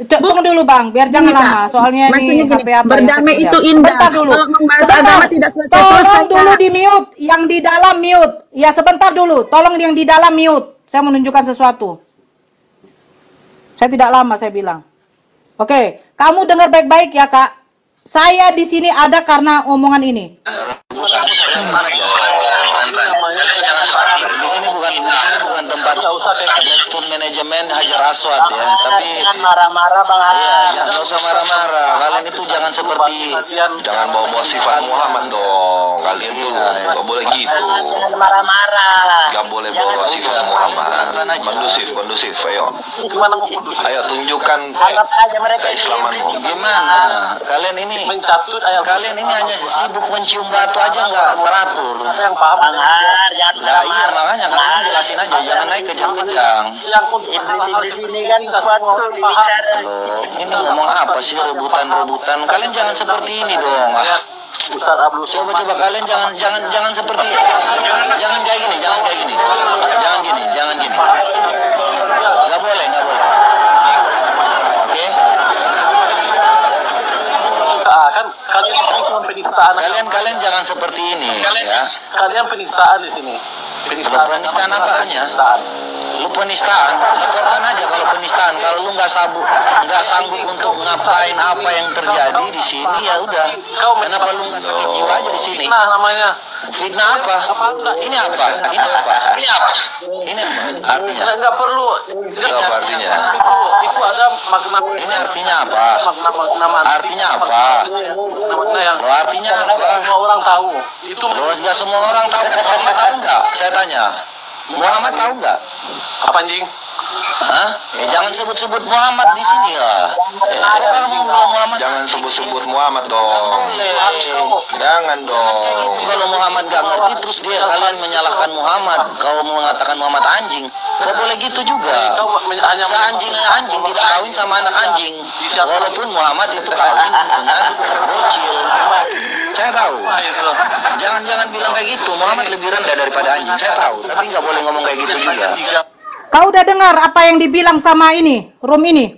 C: Tunggu dulu, Bang, biar jangan lama. Soalnya
I: maksudnya
C: ini
I: gini,
C: HP
I: berdamai itu indah.
C: Sebentar dulu.
I: Kalau membahas
C: Sebentar.
I: agama tidak selesai-selesai.
C: Tolong dulu di mute, yang di dalam mute. Ya, sebentar dulu. Tolong yang di dalam mute. Saya menunjukkan sesuatu. Saya tidak lama, saya bilang. Oke, kamu dengar baik-baik ya, Kak. Saya di sini ada karena omongan ini.
L: Di sini bukan tempat Blackstone manajemen Hajar Aswad ya, tapi marah-marah Bang Haris. Iya, nggak usah marah-marah. Kalian itu jangan seperti
M: Jangan bawa-bawa sifat Muhammad dong. Kalian tuh nggak boleh gitu.
L: jangan marah-marah.
M: Nggak boleh bawa sifat Muhammad. Kondusif, ayo.
L: Gimana mau kudus?
M: Ayo tunjukkan
L: Anggap aja mereka
M: keislamanmu.
L: Gimana? Kalian ini mencatut kalian ini hanya sibuk mencium batu aja nggak teratur. Yang paham Bang Har, jangan
M: Nah iya makanya kalian jelasin aja, jangan naik kejang-kejang.
L: iblis ini kan suatu bicara.
M: Ini ngomong apa sih rebutan-rebutan? Kalian jangan seperti ini dong.
L: Ustaz Abdul
M: Coba kalian jangan seperti jangan kayak gini. Nggak boleh. Oke?
L: Kan kalian cuma penistaan.
M: Kalian jangan seperti ini ya.
L: Kalian penistaan di sini.
M: Penistaan apanya? Lu penistaan, laporkan aja kalau penistaan. Kalau lu nggak sanggup untuk ngapain apa yang terjadi di sini ya udah. Kenapa lu nggak sakit jiwa aja di sini?
L: Nah namanya.
M: Fitnah apa? Ini apa? Artinya?
L: Nggak perlu.
M: Apa artinya?
L: Itu ada Ini artinya apa? Artinya apa? Loh, artinya apa? Semua orang tahu. Itu loh, nggak semua orang tahu. Muhammad tahu nggak? Saya tanya. Muhammad tahu nggak? Apa anjing? Hah? Jangan sebut-sebut Muhammad di sini lah. Kalau mau bilang Muhammad, jangan sebut-sebut Muhammad dong. Jangan dong. Kayak gitu, kalau Muhammad nggak ngerti terus dia kalian menyalahkan Muhammad. Kalau mengatakan Muhammad anjing, nggak boleh gitu juga. Seanjing anjing tidak kawin sama anak anjing. Walaupun Muhammad itu kawin dengan bocil. Saya tahu. Jangan bilang kayak gitu. Muhammad lebih rendah daripada anjing. Saya tahu. Tapi nggak boleh ngomong kayak gitu juga.
C: Kau udah dengar apa yang dibilang sama ini, Rum ini?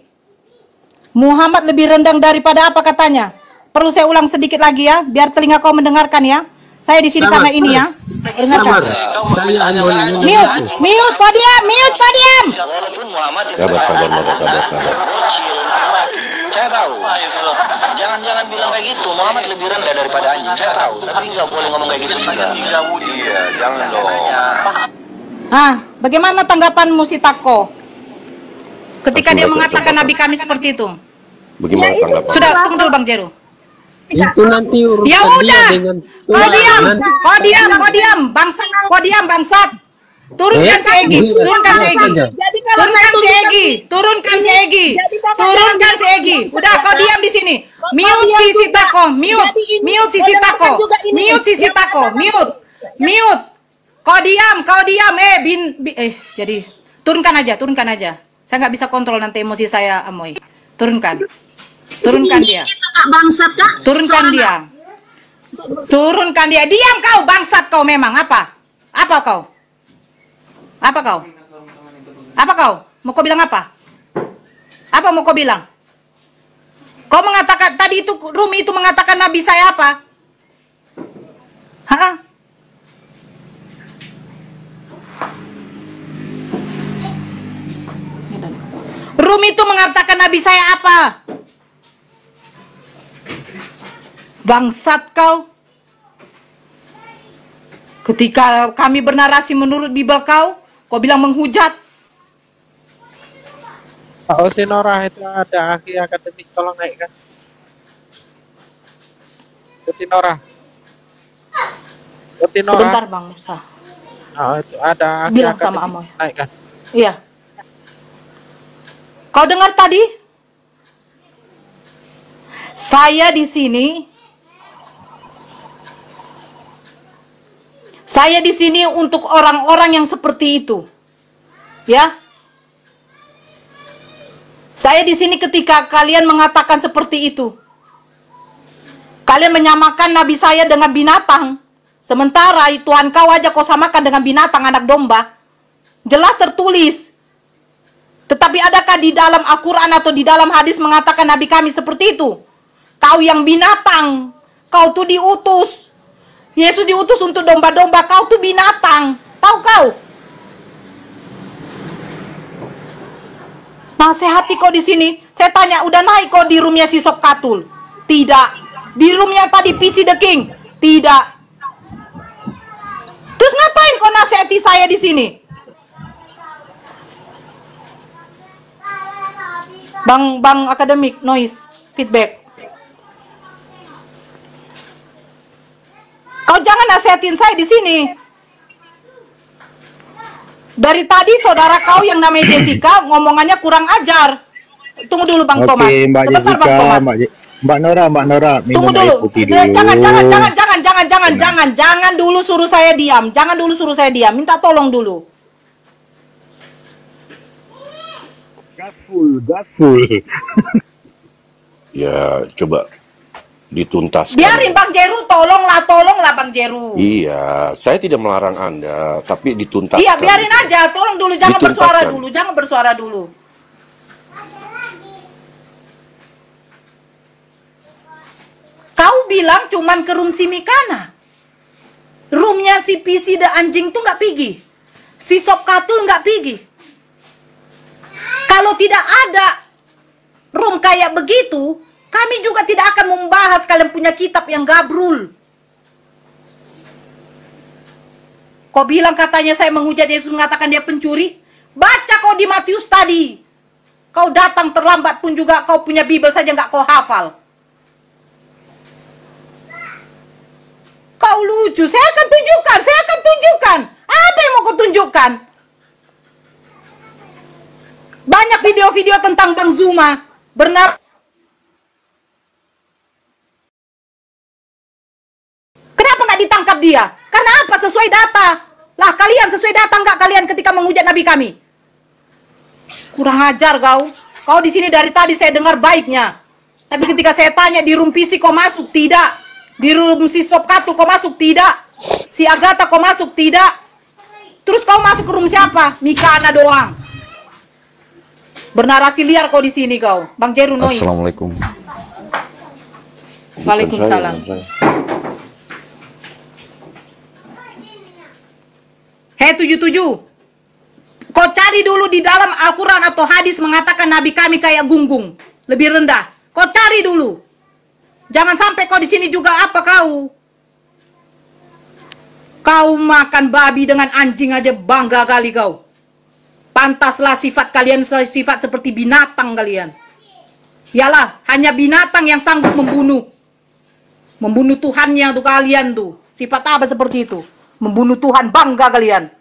C: Muhammad lebih rendah daripada apa katanya? Perlu saya ulang sedikit lagi ya, biar telinga kau mendengarkan ya. Saya di sini karena ini ya. Dengarkan.
K: Saya hanya
C: Mute, kau diam, mute, kau diam.
L: Walaupun Muhammad itu
J: Sabar.
L: saya tahu. Jangan bilang kayak gitu. Muhammad lebih rendah daripada anjing. Saya tahu. Tapi nggak boleh ngomong kayak gitu juga. Iya, jangan dong.
C: Bagaimana tanggapanmu si Tako? Ketika dia mengatakan Nabi kami seperti itu.
J: Bagaimana tanggapan?
C: Sudah, tunggu dulu Bang Jeru.
K: Itu nanti urusan
C: Ya
K: dia
C: udah,
K: dengan
C: kau diam, bangsat. Turunkan si Egi, turunkan si Egi. Udah, kau diam di sini. Mute si Tako, mute si Tako. Kau diam. Jadi turunkan aja. Saya nggak bisa kontrol nanti emosi saya, Amoy. Turunkan dia.
I: Bangsat Kak.
C: Turunkan dia. Diam kau, bangsat kau memang apa? Apa kau? Mau kau bilang apa? Apa mau kau bilang? Kau mengatakan tadi itu Rumi itu mengatakan Nabi saya apa? Hah? Rumi itu mengatakan Nabi saya apa? Bangsat kau. Ketika kami bernarasi menurut Bible kau bilang menghujat.
K: Pak Otinora itu ada akhi akademik, tolong naikkan. Otinora.
C: Sebentar Bang Musa.
K: Itu ada akhi
C: Bilang
K: akademik,
C: sama Amoy.
K: naikkan.
C: Iya. Kau dengar tadi? Saya di sini untuk orang-orang yang seperti itu. Ya. Saya di sini ketika kalian mengatakan seperti itu. Kalian menyamakan Nabi saya dengan binatang. Sementara Tuhan kau aja kau samakan dengan binatang, anak domba. Jelas tertulis. Tetapi adakah di dalam Al-Quran atau di dalam hadis mengatakan Nabi kami seperti itu? Kau yang binatang, kau tuh diutus. Yesus diutus untuk domba-domba, kau tuh binatang. Tahu kau? Nasihati kau di sini. Saya tanya, udah naik kau di roomnya si Sob Katul? Tidak. Di roomnya tadi PC The King? Tidak. Terus ngapain kau nasihati saya di sini? Bang akademik noise feedback. Kau jangan nasihatin saya di sini. Dari tadi saudara kau yang namanya Jessica ngomongannya kurang ajar. Tunggu dulu Bang Thomas.
H: Oke, Mbak
C: Sebentar,
H: Jessica,
C: Bang Thomas.
H: Mbak Nora, minum
C: Tunggu
H: air
C: dulu.
H: putih dulu.
C: Jangan dulu suruh saya diam. Minta tolong dulu.
H: Gaspul.
J: Ya, coba dituntaskan.
C: Biarin Bang Jeru, tolonglah Bang Jeru.
J: Iya, saya tidak melarang Anda, tapi dituntaskan.
C: Iya, biarin aja, tolong dulu, jangan bersuara dulu. Kau bilang cuman ke room si Mikana. Roomnya si PC the anjing tuh nggak pergi. Si Sob Katul nggak pergi. Kalau tidak ada room kayak begitu, kami juga tidak akan membahas kalian punya kitab yang gabrul. Kau bilang katanya saya menghujat Yesus mengatakan dia pencuri. Baca kau di Matius tadi. Kau datang terlambat pun juga kau punya Bible saja nggak kau hafal. Kau lucu, saya akan tunjukkan. Apa yang mau kau tunjukkan? Banyak video-video tentang Bang Zuma. Benar. Kenapa nggak ditangkap dia? Karena apa? Sesuai data. Lah kalian sesuai data nggak kalian ketika menghujat Nabi kami? Kurang ajar kau. Kau di sini dari tadi saya dengar baiknya. Tapi ketika saya tanya di room PC kau masuk tidak? Di room si Sopkatu kau masuk tidak? Si Agatha kau masuk tidak? Terus kau masuk ke room siapa? Mikana doang. Bernarasi liar kau di sini kau. Bang Jeru Nois.
N: Assalamualaikum.
C: Waalaikumsalam. Hei 77. Kau cari dulu di dalam Al-Quran atau hadis mengatakan Nabi kami kayak gunggung. Lebih rendah. Kau cari dulu. Jangan sampai kau di sini juga apa kau. Kau makan babi dengan anjing aja bangga kali kau. Pantaslah sifat kalian sifat seperti binatang kalian. Yalah, hanya binatang yang sanggup membunuh. Membunuh Tuhannya tuh kalian tuh. Sifat apa seperti itu? Membunuh Tuhan, bangga kalian.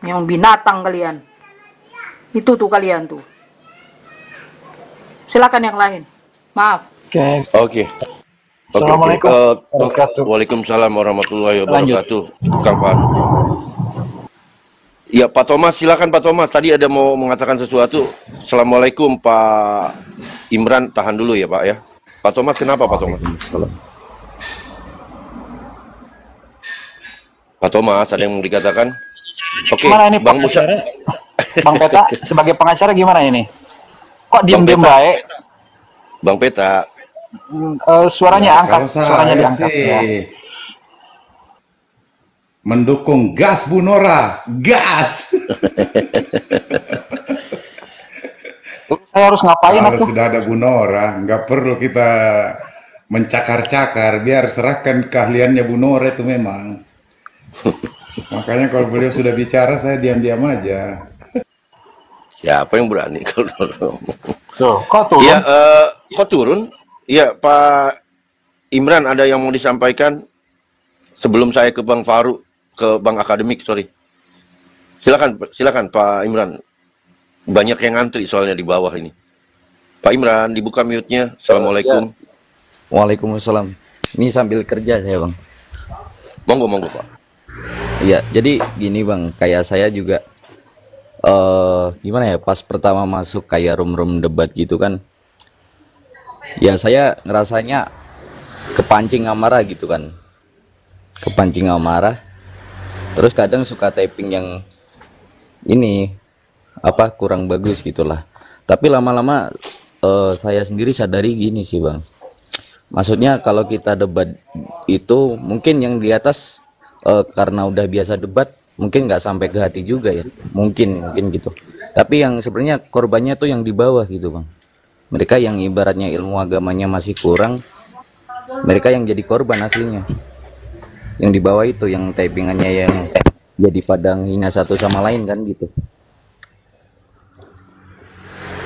C: Yang binatang kalian. Itu tuh kalian tuh. Silakan yang lain. Maaf.
J: Oke.
O: Assalamualaikum.
J: Waalaikumsalam warahmatullahi wabarakatuh. Kang Pak. Ya Pak Thomas, silakan Pak Thomas. Tadi ada mau mengatakan sesuatu. Assalamualaikum Pak Imran, tahan dulu ya Pak ya. Pak Thomas, kenapa Pak Thomas? Pak Thomas, ada yang mau dikatakan? Oke,
O: Gimana ini
J: Bang Musa.
O: Bang Peta sebagai pengacara gimana ini? Kok diem-diem baik?
J: Bang Peta.
O: Suaranya angkat,
F: Kalau
O: suaranya
F: saya
O: diangkat.
F: sih
O: Ya.
F: mendukung gas Bu Nora, gas.
O: Saya harus ngapain
F: Kalau
O: atuh?
F: sudah ada Bu Nora, nggak perlu kita mencakar-cakar, biar serahkan keahliannya Bu Nora itu memang. Makanya kalau beliau sudah bicara, saya diam-diam aja.
J: Siapa yang berani kalau ngomong?
O: Kok turun?
J: Ya, kok turun? Ya, Pak Imran, ada yang mau disampaikan sebelum saya ke Bang Faru, ke Bang Akademik, sorry. Silakan Pak Imran. Banyak yang ngantri soalnya di bawah ini. Pak Imran, dibuka mute-nya. Assalamualaikum.
N: Waalaikumsalam. Ini sambil kerja saya, Bang.
J: Monggo Pak.
N: Iya, jadi gini Bang, kayak saya juga gimana ya, pas pertama masuk kayak room debat gitu kan. Ya saya ngerasanya kepancing amarah gitu kan. Kepancing amarah. Terus kadang suka typing yang ini apa kurang bagus gitulah. Tapi lama-lama saya sendiri sadari gini sih Bang. Maksudnya kalau kita debat itu mungkin yang di atas karena udah biasa debat mungkin nggak sampai ke hati juga ya. Mungkin gitu. Tapi yang sebenarnya korbannya tuh yang di bawah gitu Bang. Mereka yang ibaratnya ilmu agamanya masih kurang, mereka yang jadi korban aslinya. Yang di bawah itu yang typingannya yang jadi padang hina satu sama lain kan gitu.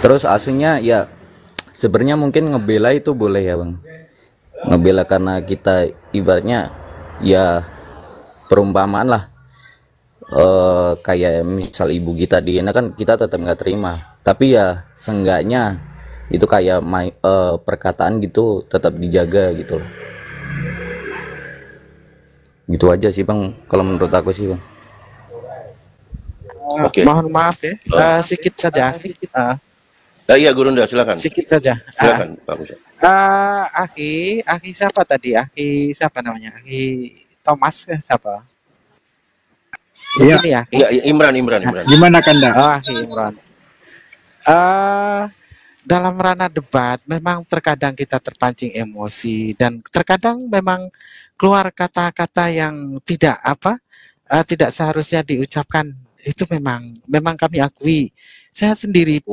N: Terus aslinya ya sebenarnya mungkin ngebela itu boleh ya Bang. Ngebela karena kita ibaratnya ya perumpamaan lah. Kayak misal ibu kita dihina kan kita tetap nggak terima. Tapi ya seenggaknya itu kayak perkataan gitu tetap dijaga gitu. Gitu aja sih Bang kalau menurut aku sih Bang.
J: Oke.
P: Mohon maaf ya, sedikit saja.
J: Iya Gurunda, silakan.
P: Sedikit saja.
J: Silakan Pak Musa.
P: Aki siapa tadi? Aki siapa namanya? Aki Thomas siapa?
K: Iya.
P: Begini ya.
J: Iya, Imran.
K: Gimana Kanda?
P: Aki Imran. Dalam ranah debat memang terkadang kita terpancing emosi dan terkadang memang keluar kata-kata yang tidak tidak seharusnya diucapkan. Itu memang kami akui. Saya sendiri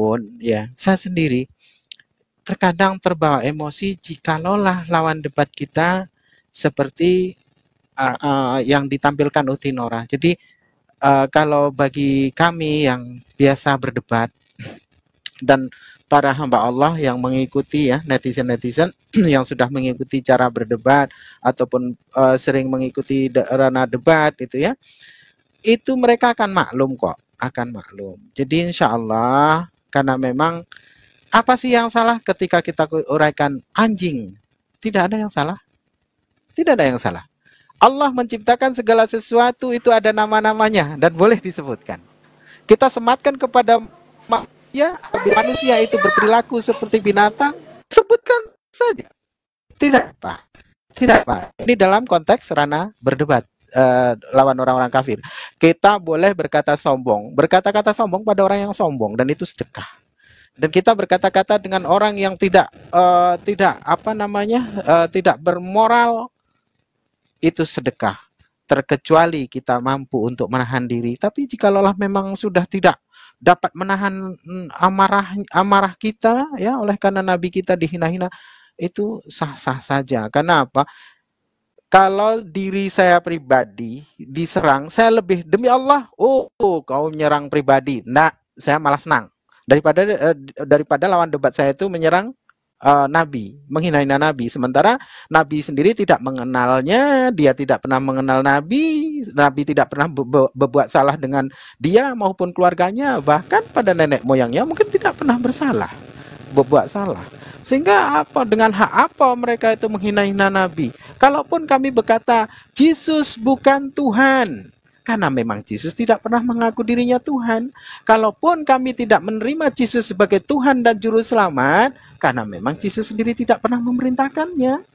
P: terkadang terbawa emosi jikalau lawan debat kita seperti yang ditampilkan Uti Nora. Jadi kalau bagi kami yang biasa berdebat, dan para hamba Allah yang mengikuti ya, netizen-netizen yang sudah mengikuti cara berdebat ataupun sering mengikuti ranah debat itu ya, itu mereka akan maklum kok, akan maklum. Jadi insya Allah, karena memang apa sih yang salah ketika kita uraikan anjing? Tidak ada yang salah. Tidak ada yang salah. Allah menciptakan segala sesuatu itu ada nama-namanya dan boleh disebutkan. Kita sematkan kepada manusia, manusia itu berperilaku seperti binatang, sebutkan saja. Tidak Pak. Tidak Pak. Ini dalam konteks ranah berdebat lawan orang-orang kafir. Kita boleh berkata sombong, berkata-kata sombong pada orang yang sombong, dan itu sedekah. Dan kita berkata-kata dengan orang yang tidak tidak bermoral, itu sedekah, terkecuali kita mampu untuk menahan diri. Tapi jikalau memang sudah tidak dapat menahan amarah kita ya, oleh karena Nabi kita dihina-hina, itu sah-sah saja. Karena apa? Kalau diri saya pribadi diserang, saya lebih demi Allah, kau menyerang pribadi, nah saya malah senang daripada lawan debat saya itu menyerang Nabi, menghina-hina Nabi, sementara Nabi sendiri tidak mengenalnya, dia tidak pernah mengenal Nabi tidak pernah berbuat salah dengan dia maupun keluarganya, bahkan pada nenek moyangnya mungkin tidak pernah berbuat salah. Sehingga apa, dengan hak apa mereka itu menghina-hina Nabi? Kalaupun kami berkata Yesus bukan Tuhan, karena memang Yesus tidak pernah mengaku dirinya Tuhan. Kalaupun kami tidak menerima Yesus sebagai Tuhan dan Juru Selamat, karena memang Yesus sendiri tidak pernah memerintahkannya.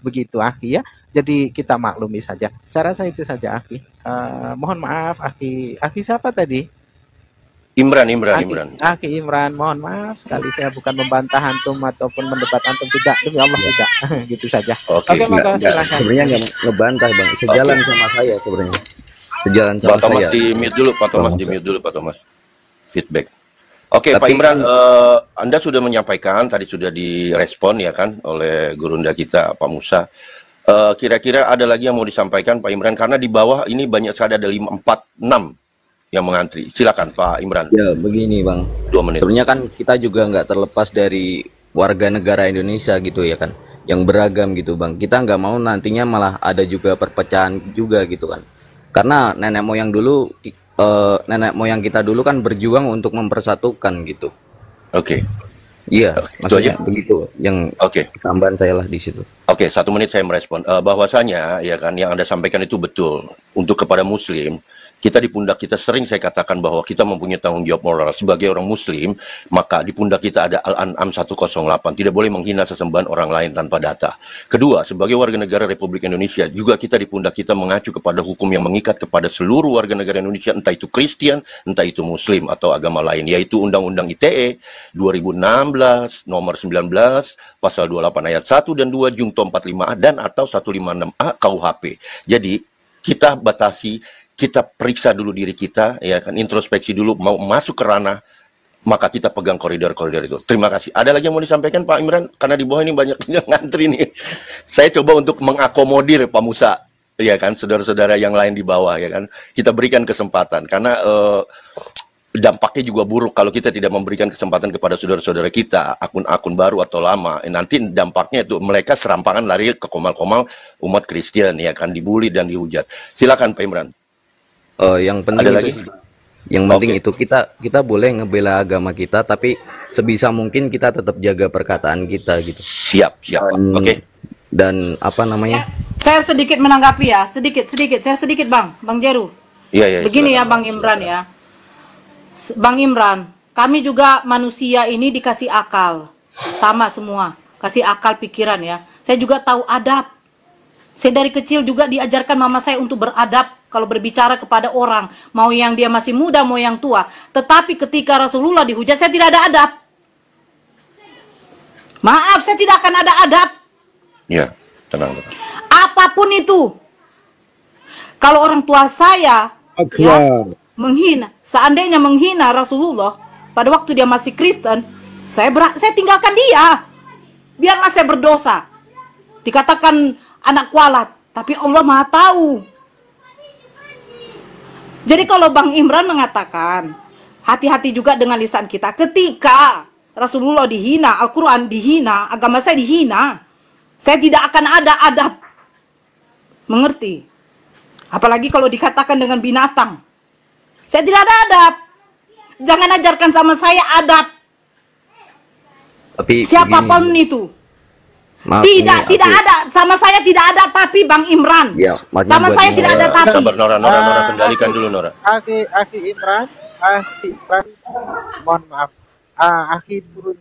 P: Begitu Aki ya. Jadi kita maklumi saja. Saya rasa itu saja Aki. Mohon maaf Aki. Aki siapa tadi?
J: Imran.
P: Aki Imran, mohon maaf sekali saya bukan membantah antum ataupun mendebat antum, tidak, demi Allah tidak. Gitu saja. Oke, maka silakan.
N: Sebenarnya nggak ngebantah Bang, sejalan sama saya sebenarnya. Sejalan sama
J: Pak Thomas
N: saya.
J: di mute dulu, Pak Thomas di mute dulu, Pak Thomas. Feedback. Oke, Pak Imran, Anda sudah menyampaikan, tadi sudah direspon ya kan oleh gurunda kita, Pak Musa. Kira-kira ada lagi yang mau disampaikan Pak Imran, karena di bawah ini banyak sekali, ada 5, 4, 6 yang mengantri. Silakan Pak Imran.
N: Ya begini Bang,
J: 2 menit.
N: sebenarnya kan kita juga nggak terlepas dari warga negara Indonesia gitu ya kan, yang beragam gitu Bang. Kita nggak mau nantinya malah ada juga perpecahan juga gitu kan, karena nenek moyang kita dulu kan berjuang untuk mempersatukan gitu.
J: Oke.
N: Iya, maksudnya
J: aja?
N: begitu yang tambahan saya lah di situ.
J: Oke, 1 menit saya merespon. Bahwasanya ya kan yang Anda sampaikan itu betul. Untuk kepada Muslim, kita di pundak kita sering saya katakan bahwa kita mempunyai tanggung jawab moral sebagai orang Muslim, maka di pundak kita ada Al-An'am 108, tidak boleh menghina sesembahan orang lain tanpa data. Kedua, sebagai warga negara Republik Indonesia, juga kita di pundak kita mengacu kepada hukum yang mengikat kepada seluruh warga negara Indonesia, entah itu Kristen, entah itu Muslim atau agama lain, yaitu Undang-Undang ITE 2016 nomor 19 pasal 28 ayat 1 dan 2 Jungto 45A dan atau 156A KUHP. Jadi kita batasi, kita periksa dulu diri kita, ya kan, introspeksi dulu, mau masuk ke ranah, maka kita pegang koridor-koridor itu. Terima kasih. Ada lagi yang mau disampaikan Pak Imran? Karena di bawah ini banyak yang ngantri nih. Saya coba untuk mengakomodir Pak Musa, ya kan, saudara-saudara yang lain di bawah, ya kan. Kita berikan kesempatan, karena dampaknya juga buruk kalau kita tidak memberikan kesempatan kepada saudara-saudara kita, akun-akun baru atau lama. Nanti dampaknya itu mereka serampangan lari ke komal-komal umat Kristen, ya kan, dibully dan dihujat. Silakan Pak Imran.
N: Yang penting
J: Ada
N: itu
J: lagi?
N: sih, yang penting itu kita boleh ngebela agama kita, tapi sebisa mungkin kita tetap jaga perkataan kita gitu.
J: Siap. Oke.
N: Dan apa namanya?
C: Saya sedikit menanggapi ya, sedikit. Saya sedikit Bang Jeru.
J: Iya.
C: Begini ya Bang Imran ya. Bang Imran, kami juga manusia ini dikasih akal. Sama semua, kasih akal pikiran ya. Saya juga tahu adab. Saya dari kecil juga diajarkan mama saya untuk beradab kalau berbicara kepada orang, mau yang dia masih muda, mau yang tua. Tetapi ketika Rasulullah dihujat, saya tidak ada adab. Maaf, saya tidak akan ada adab.
J: Ya, tenang.
C: Apapun itu. Kalau orang tua saya ya, menghina, seandainya menghina Rasulullah pada waktu dia masih Kristen, saya tinggalkan dia. Biarlah saya berdosa. Dikatakan anak kualat, tapi Allah Maha tahu. Jadi kalau Bang Imran mengatakan hati-hati juga dengan lisan kita. Ketika Rasulullah dihina, Al-Quran dihina, agama saya dihina, saya tidak akan ada adab. Mengerti? Apalagi kalau dikatakan dengan binatang. Saya tidak ada adab. Jangan ajarkan sama saya adab.
N: Tapi
C: siapapun itu.
N: Maaf,
C: tidak
N: ini aku-
C: ada sama saya, tidak ada tapi Bang Imran.
N: Ya, maksudnya
C: Sama
N: buat
C: saya
N: Nora.
C: tidak ada tapi.
J: Sabar Nora, kendalikan dulu Nora.
P: Aki Imran, mohon maaf. Aki turun.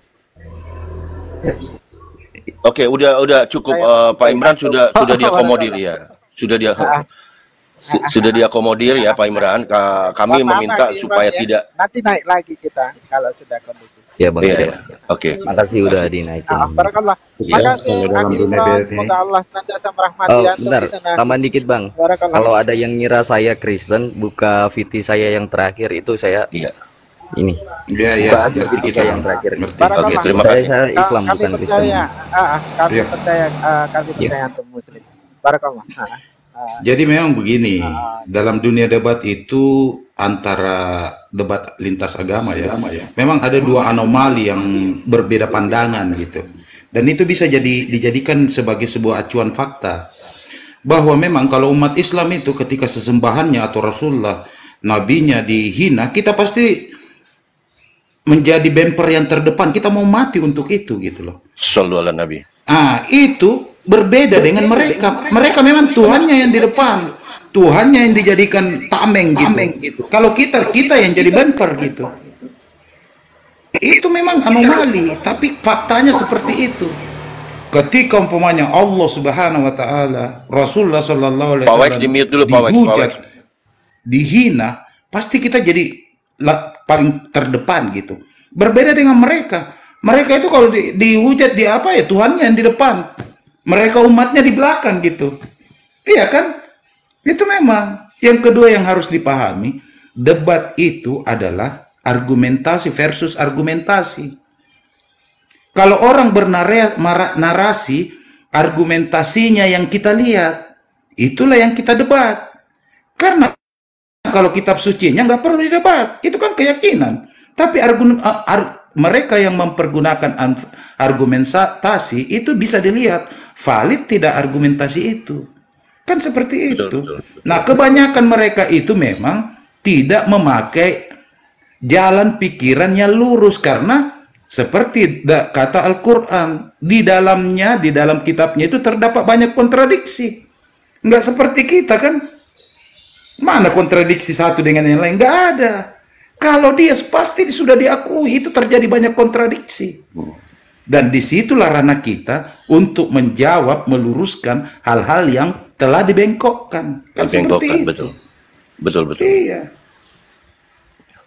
J: Oke, udah cukup Pak Imran sudah diakomodir ya. Sudah diakomodir ya Pak Imran. Kami meminta
P: Aki
J: supaya
P: Imran, ya.
J: tidak.
P: Nanti naik lagi kita kalau sudah kondusif.
N: Ya Bang.
J: Iya, oke.
N: Makasih udah dinaikin.
P: Barakallah.
N: Ya,
P: Makasih Aki Imran, semoga Allah senantiasa merahmati
N: Oh,
P: antum
N: bentar,
P: di sana.
N: tambahan dikit Bang.
P: Barakallah.
N: Kalau ada yang ngira saya Kristen, buka VT saya yang terakhir itu saya ini.
F: Iya, iya.
N: Buka aja VT saya yang terakhir.
P: Barakallah.
J: Oke, terima
N: Saya,
J: kasih.
N: saya Islam
P: Kami
N: bukan Kristen.
P: percaya, kami
F: Iya.
P: percaya antum Muslim. Barakallah.
F: Jadi memang begini, dalam dunia debat itu antara debat lintas agama ya, memang ada dua anomali yang berbeda pandangan gitu. Dan itu bisa dijadikan sebagai sebuah acuan fakta. Bahwa memang kalau umat Islam itu ketika sesembahannya atau Rasulullah, nabinya dihina, kita pasti menjadi bemper yang terdepan. Kita mau mati untuk itu gitu loh.
J: Shallu ala Nabi.
F: Itu berbeda dengan mereka. Mereka memang Tuhannya yang di depan. Tuhannya yang dijadikan tameng gitu. Kalau kita yang jadi bumper gitu. Itu memang anomali, tapi faktanya seperti itu. Ketika umpamanya Allah Subhanahu wa taala, Rasulullah sallallahu alaihi
J: Pak Wek
F: wasallam
J: di-mute dulu Pak Wek.
F: dihujat, dihina, pasti kita jadi paling terdepan gitu. Berbeda dengan mereka. Mereka itu kalau dihujat Tuhannya yang di depan. Mereka umatnya di belakang gitu. Iya kan? Itu memang. Yang kedua yang harus dipahami, debat itu adalah argumentasi versus argumentasi. Kalau orang bernarasi, argumentasinya yang kita lihat, itulah yang kita debat. Karena kalau kitab sucinya nggak perlu didebat, itu kan keyakinan. Tapi mereka yang mempergunakan argumentasi itu bisa dilihat valid tidak argumentasi itu. Kan seperti itu. Nah, kebanyakan mereka itu memang tidak memakai jalan pikirannya lurus karena seperti kata Al-Quran, di dalam kitabnya itu terdapat banyak kontradiksi. Nggak seperti kita kan. Mana kontradiksi satu dengan yang lain? Nggak ada. Kalau dia pasti sudah diakui, itu terjadi banyak kontradiksi. Dan disitulah ranah kita untuk menjawab, meluruskan hal-hal yang telah dibengkokkan. Kan seperti itu.
J: Betul.
F: Iya.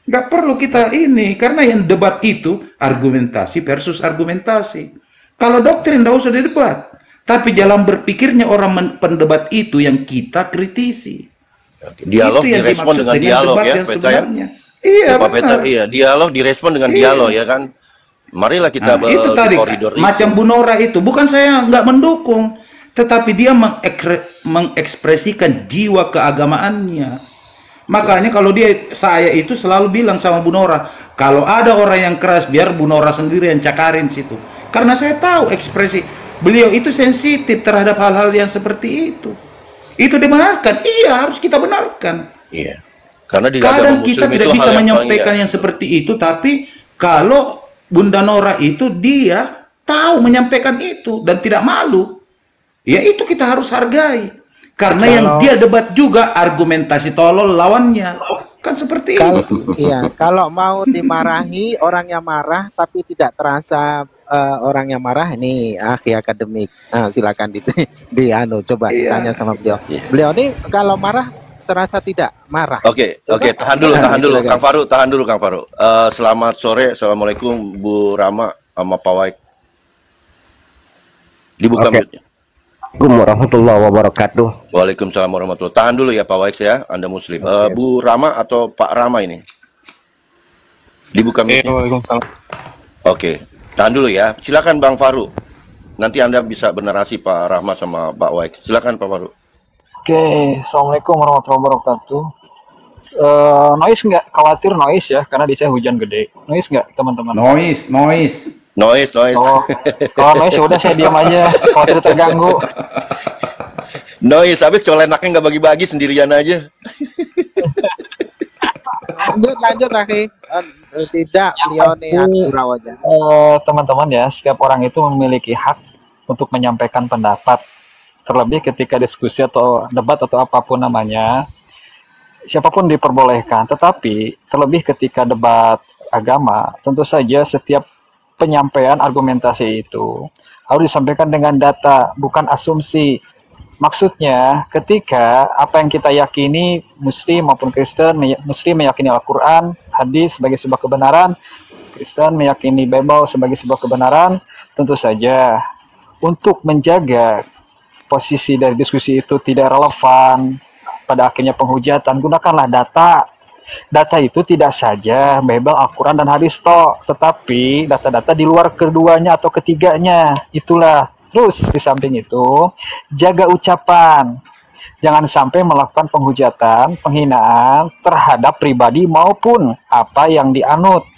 F: Nggak perlu kita ini, karena yang debat itu argumentasi versus argumentasi. Kalau doktrin nggak usah didebat. Tapi jalan berpikirnya orang pendebat itu yang kita kritisi.
J: Dialog
F: Itu yang
J: direspon
F: dimaksud
J: dengan dialog
F: debat
J: ya,
F: yang
J: Peter ya.
F: sebenarnya. Iya,
J: Pak Peter,
F: benar.
J: iya, dialog direspon dengan
F: Iya.
J: dialog ya kan. Marilah kita
F: Itu
J: di
F: tadi
J: koridor itu.
F: macam Bu Nora itu, bukan saya nggak mendukung, tetapi dia mengekspresikan jiwa keagamaannya. Makanya kalau saya itu selalu bilang sama Bu Nora, kalau ada orang yang keras biar Bu Nora sendiri yang cakarin situ. Karena saya tahu ekspresi beliau itu sensitif terhadap hal-hal yang seperti itu. Itu dibenarkan, iya harus kita benarkan.
J: Iya. Karena di
F: Kadang
J: agama
F: kita
J: Muslim
F: tidak
J: itu
F: bisa
J: hal yang
F: menyampaikan yang seperti itu, tapi kalau Bunda Nora itu dia tahu menyampaikan itu dan tidak malu, ya itu kita harus hargai. Karena yang dia debat juga argumentasi tolol lawannya, kan seperti itu.
P: Iya, kalau mau dimarahi orang yang marah tapi tidak terasa orang yang marah, ini akademik. Silakan coba ditanya sama beliau. Beliau ini kalau marah serasa tidak marah.
J: Oke, tahan dulu Kang Faru, Kang Faru. Selamat sore, Assalamualaikum Bu Rama sama Pak Waik. Dibuka mute-nya.
Q: Assalamualaikum warahmatullahi wabarakatuh.
J: Waalaikumsalam warahmatullahi. Tahan dulu ya Pak Waik ya, Anda Muslim. Bu Rama atau Pak Rama ini? Dibuka mute-nya.
Q: Waalaikumsalam.
J: Oke, tahan dulu ya. Silakan Bang Faru. Nanti Anda bisa bernarasi Pak Rahmat sama Pak Waik. Silakan Pak Faru.
Q: Oke, assalamualaikum warahmatullahi wabarakatuh.
O: Noise nggak? Khawatir noise ya, karena di saya hujan gede. Noise nggak teman-teman?
F: Noise.
O: Oh, kalau noise ya udah saya diam aja, khawatir terganggu.
J: Noise, habis colenaknya nggak bagi-bagi, sendirian aja.
P: Lanjut Aki. Tidak, beliau nih gurau aja.
O: Teman-teman ya, setiap orang itu memiliki hak untuk menyampaikan pendapat. Terlebih ketika diskusi atau debat atau apapun namanya, siapapun diperbolehkan. Tetapi terlebih ketika debat agama, tentu saja setiap penyampaian argumentasi itu harus disampaikan dengan data, bukan asumsi. Maksudnya, ketika apa yang kita yakini, Muslim maupun Kristen, Muslim meyakini Al-Quran, hadis sebagai sebuah kebenaran, Kristen meyakini Bible sebagai sebuah kebenaran, tentu saja untuk menjaga posisi dari diskusi itu tidak relevan, pada akhirnya penghujatan, gunakanlah data. Data itu tidak saja Bible, Al-Quran, dan hadis tetapi data-data di luar keduanya atau ketiganya. Itulah. Terus di samping itu, jaga ucapan. Jangan sampai melakukan penghujatan, penghinaan terhadap pribadi maupun apa yang dianut.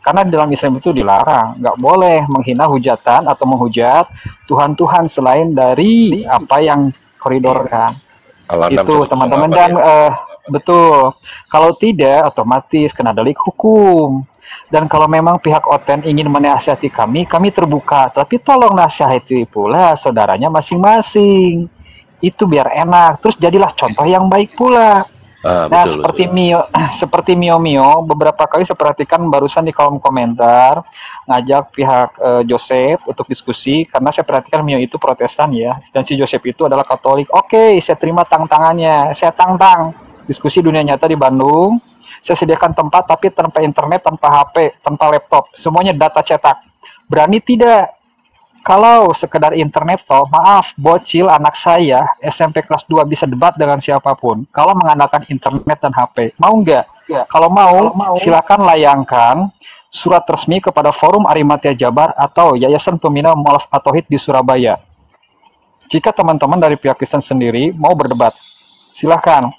O: Karena dalam Islam itu dilarang, nggak boleh menghina hujatan atau menghujat Tuhan-Tuhan selain dari apa yang koridorkan. Itu teman-teman, dan betul. Kalau tidak, otomatis kena delik hukum. Dan kalau memang pihak Oten ingin menasihati kami terbuka. Tapi tolong nasihati pula saudaranya masing-masing. Itu biar enak. Terus jadilah contoh yang baik pula. Nah, seperti Mio, beberapa kali saya perhatikan barusan di kolom komentar ngajak pihak Joseph untuk diskusi, karena saya perhatikan Mio itu Protestan ya, dan si Joseph itu adalah Katolik. Oke, saya terima tantangannya, saya tantang diskusi dunia nyata di Bandung. Saya sediakan tempat tapi tanpa internet, tanpa HP, tanpa laptop, semuanya data cetak. Berani tidak? Kalau sekedar internet maaf, bocil anak saya SMP kelas 2 bisa debat dengan siapapun. Kalau mengandalkan internet dan HP, mau nggak? Ya. Kalau mau, silakan layangkan surat resmi kepada Forum Arimatea Jabar atau Yayasan Pembina Mu'alaf At-Tauhid di Surabaya. Jika teman-teman dari pihak Kristen sendiri mau berdebat, silakan.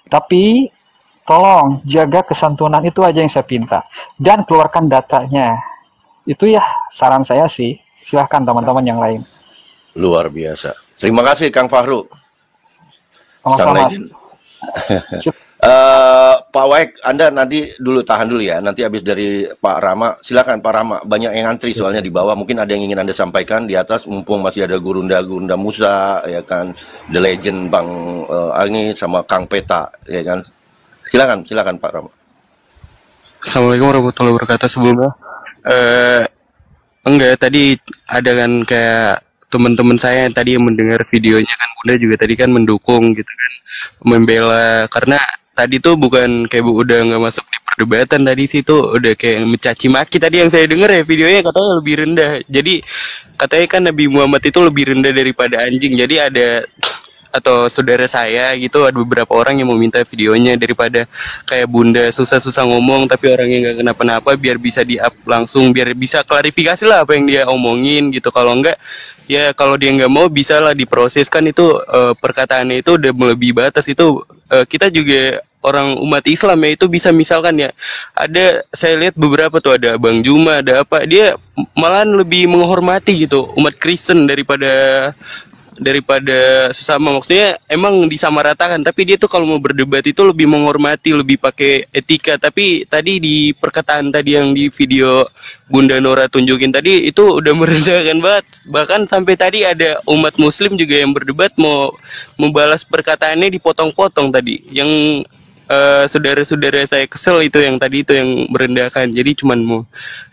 O: Tapi tolong jaga kesantunan, itu aja yang saya pinta. Dan keluarkan datanya. Itu ya saran saya sih. Silahkan teman-teman yang lain.
J: Luar biasa. Terima kasih Kang Fahru.
O: Sama-sama.
J: Pak Waik, Anda nanti tahan dulu ya. Nanti habis dari Pak Rama, silakan Pak Rama. Banyak yang ngantri soalnya di bawah. Mungkin ada yang ingin Anda sampaikan di atas. Mumpung masih ada Gurunda Musa, ya kan, The Legend Bang Angi sama Kang Peta, ya kan. Silakan Pak Rama.
R: Assalamualaikum warahmatullahi wabarakatuh. Sebelumnya, enggak, tadi ada kan kayak teman-teman saya yang tadi yang mendengar videonya kan, Bunda juga tadi kan mendukung gitu kan, membela, karena tadi tuh bukan kayak udah nggak masuk di perdebatan, tadi sih tuh udah kayak mencaci maki tadi yang saya dengar ya, videonya katanya lebih rendah. Jadi katanya kan Nabi Muhammad itu lebih rendah daripada anjing. Jadi ada, atau saudara saya gitu, ada beberapa orang yang mau minta videonya, daripada kayak Bunda susah-susah ngomong tapi orangnya nggak kenapa-napa, biar bisa di-up langsung, biar bisa klarifikasi lah apa yang dia omongin gitu. Kalau enggak, ya kalau dia nggak mau bisa lah diproses kan, itu perkataannya itu udah melebihi batas. Itu kita juga orang umat Islam ya, itu bisa misalkan ya, ada saya lihat beberapa tuh, ada Bang Juma, ada apa, dia malahan lebih menghormati gitu umat Kristen daripada sesama. Maksudnya emang disamaratakan, tapi dia tuh kalau mau berdebat itu lebih menghormati, lebih pakai etika. Tapi tadi di perkataan tadi yang di video Bunda Nora tunjukin tadi itu udah merendahkan banget. Bahkan sampai tadi ada umat muslim juga yang berdebat mau membalas perkataannya dipotong-potong tadi. Yang saudara-saudara saya kesel itu yang tadi itu yang merendahkan. Jadi cuman mau,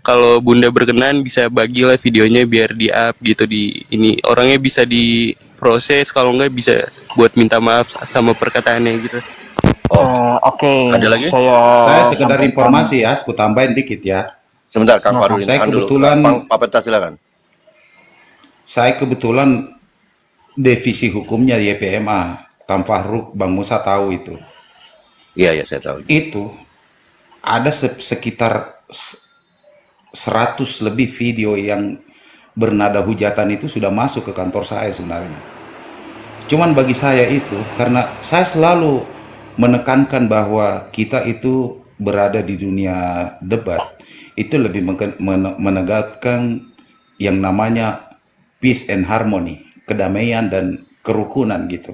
R: kalau Bunda berkenan bisa bagilah videonya biar di-up gitu, di ini orangnya bisa diproses, kalau enggak bisa buat minta maaf sama perkataannya gitu.
O: Oke.
J: Ada lagi?
F: Saya sekedar informasi ya, aku tambahin dikit ya.
J: Sebentar Kang Fahru,
F: saya kebetulan
J: Pak Peta silakan. Saya
F: kebetulan divisi hukumnya di YPMA. Kang Fahru, Bang Musa tahu itu.
J: Iya, saya tahu.
F: Itu ada sekitar 100 lebih video yang bernada hujatan itu sudah masuk ke kantor saya sebenarnya. Cuman bagi saya itu, karena saya selalu menekankan bahwa kita itu berada di dunia debat, itu lebih menegakkan yang namanya peace and harmony, kedamaian dan kerukunan gitu.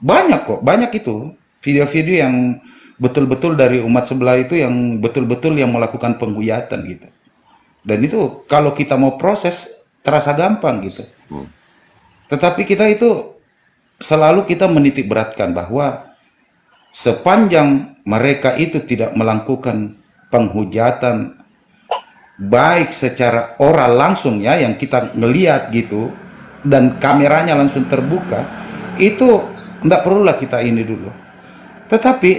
F: Banyak kok, banyak itu video-video yang betul-betul dari umat sebelah itu yang betul-betul yang melakukan penghujatan gitu. Dan itu kalau kita mau proses terasa gampang gitu. Tetapi kita itu selalu kita menitik beratkan bahwa sepanjang mereka itu tidak melakukan penghujatan baik secara oral langsung ya, yang kita melihat gitu dan kameranya langsung terbuka, itu tidak perlulah kita ini dulu. Tetapi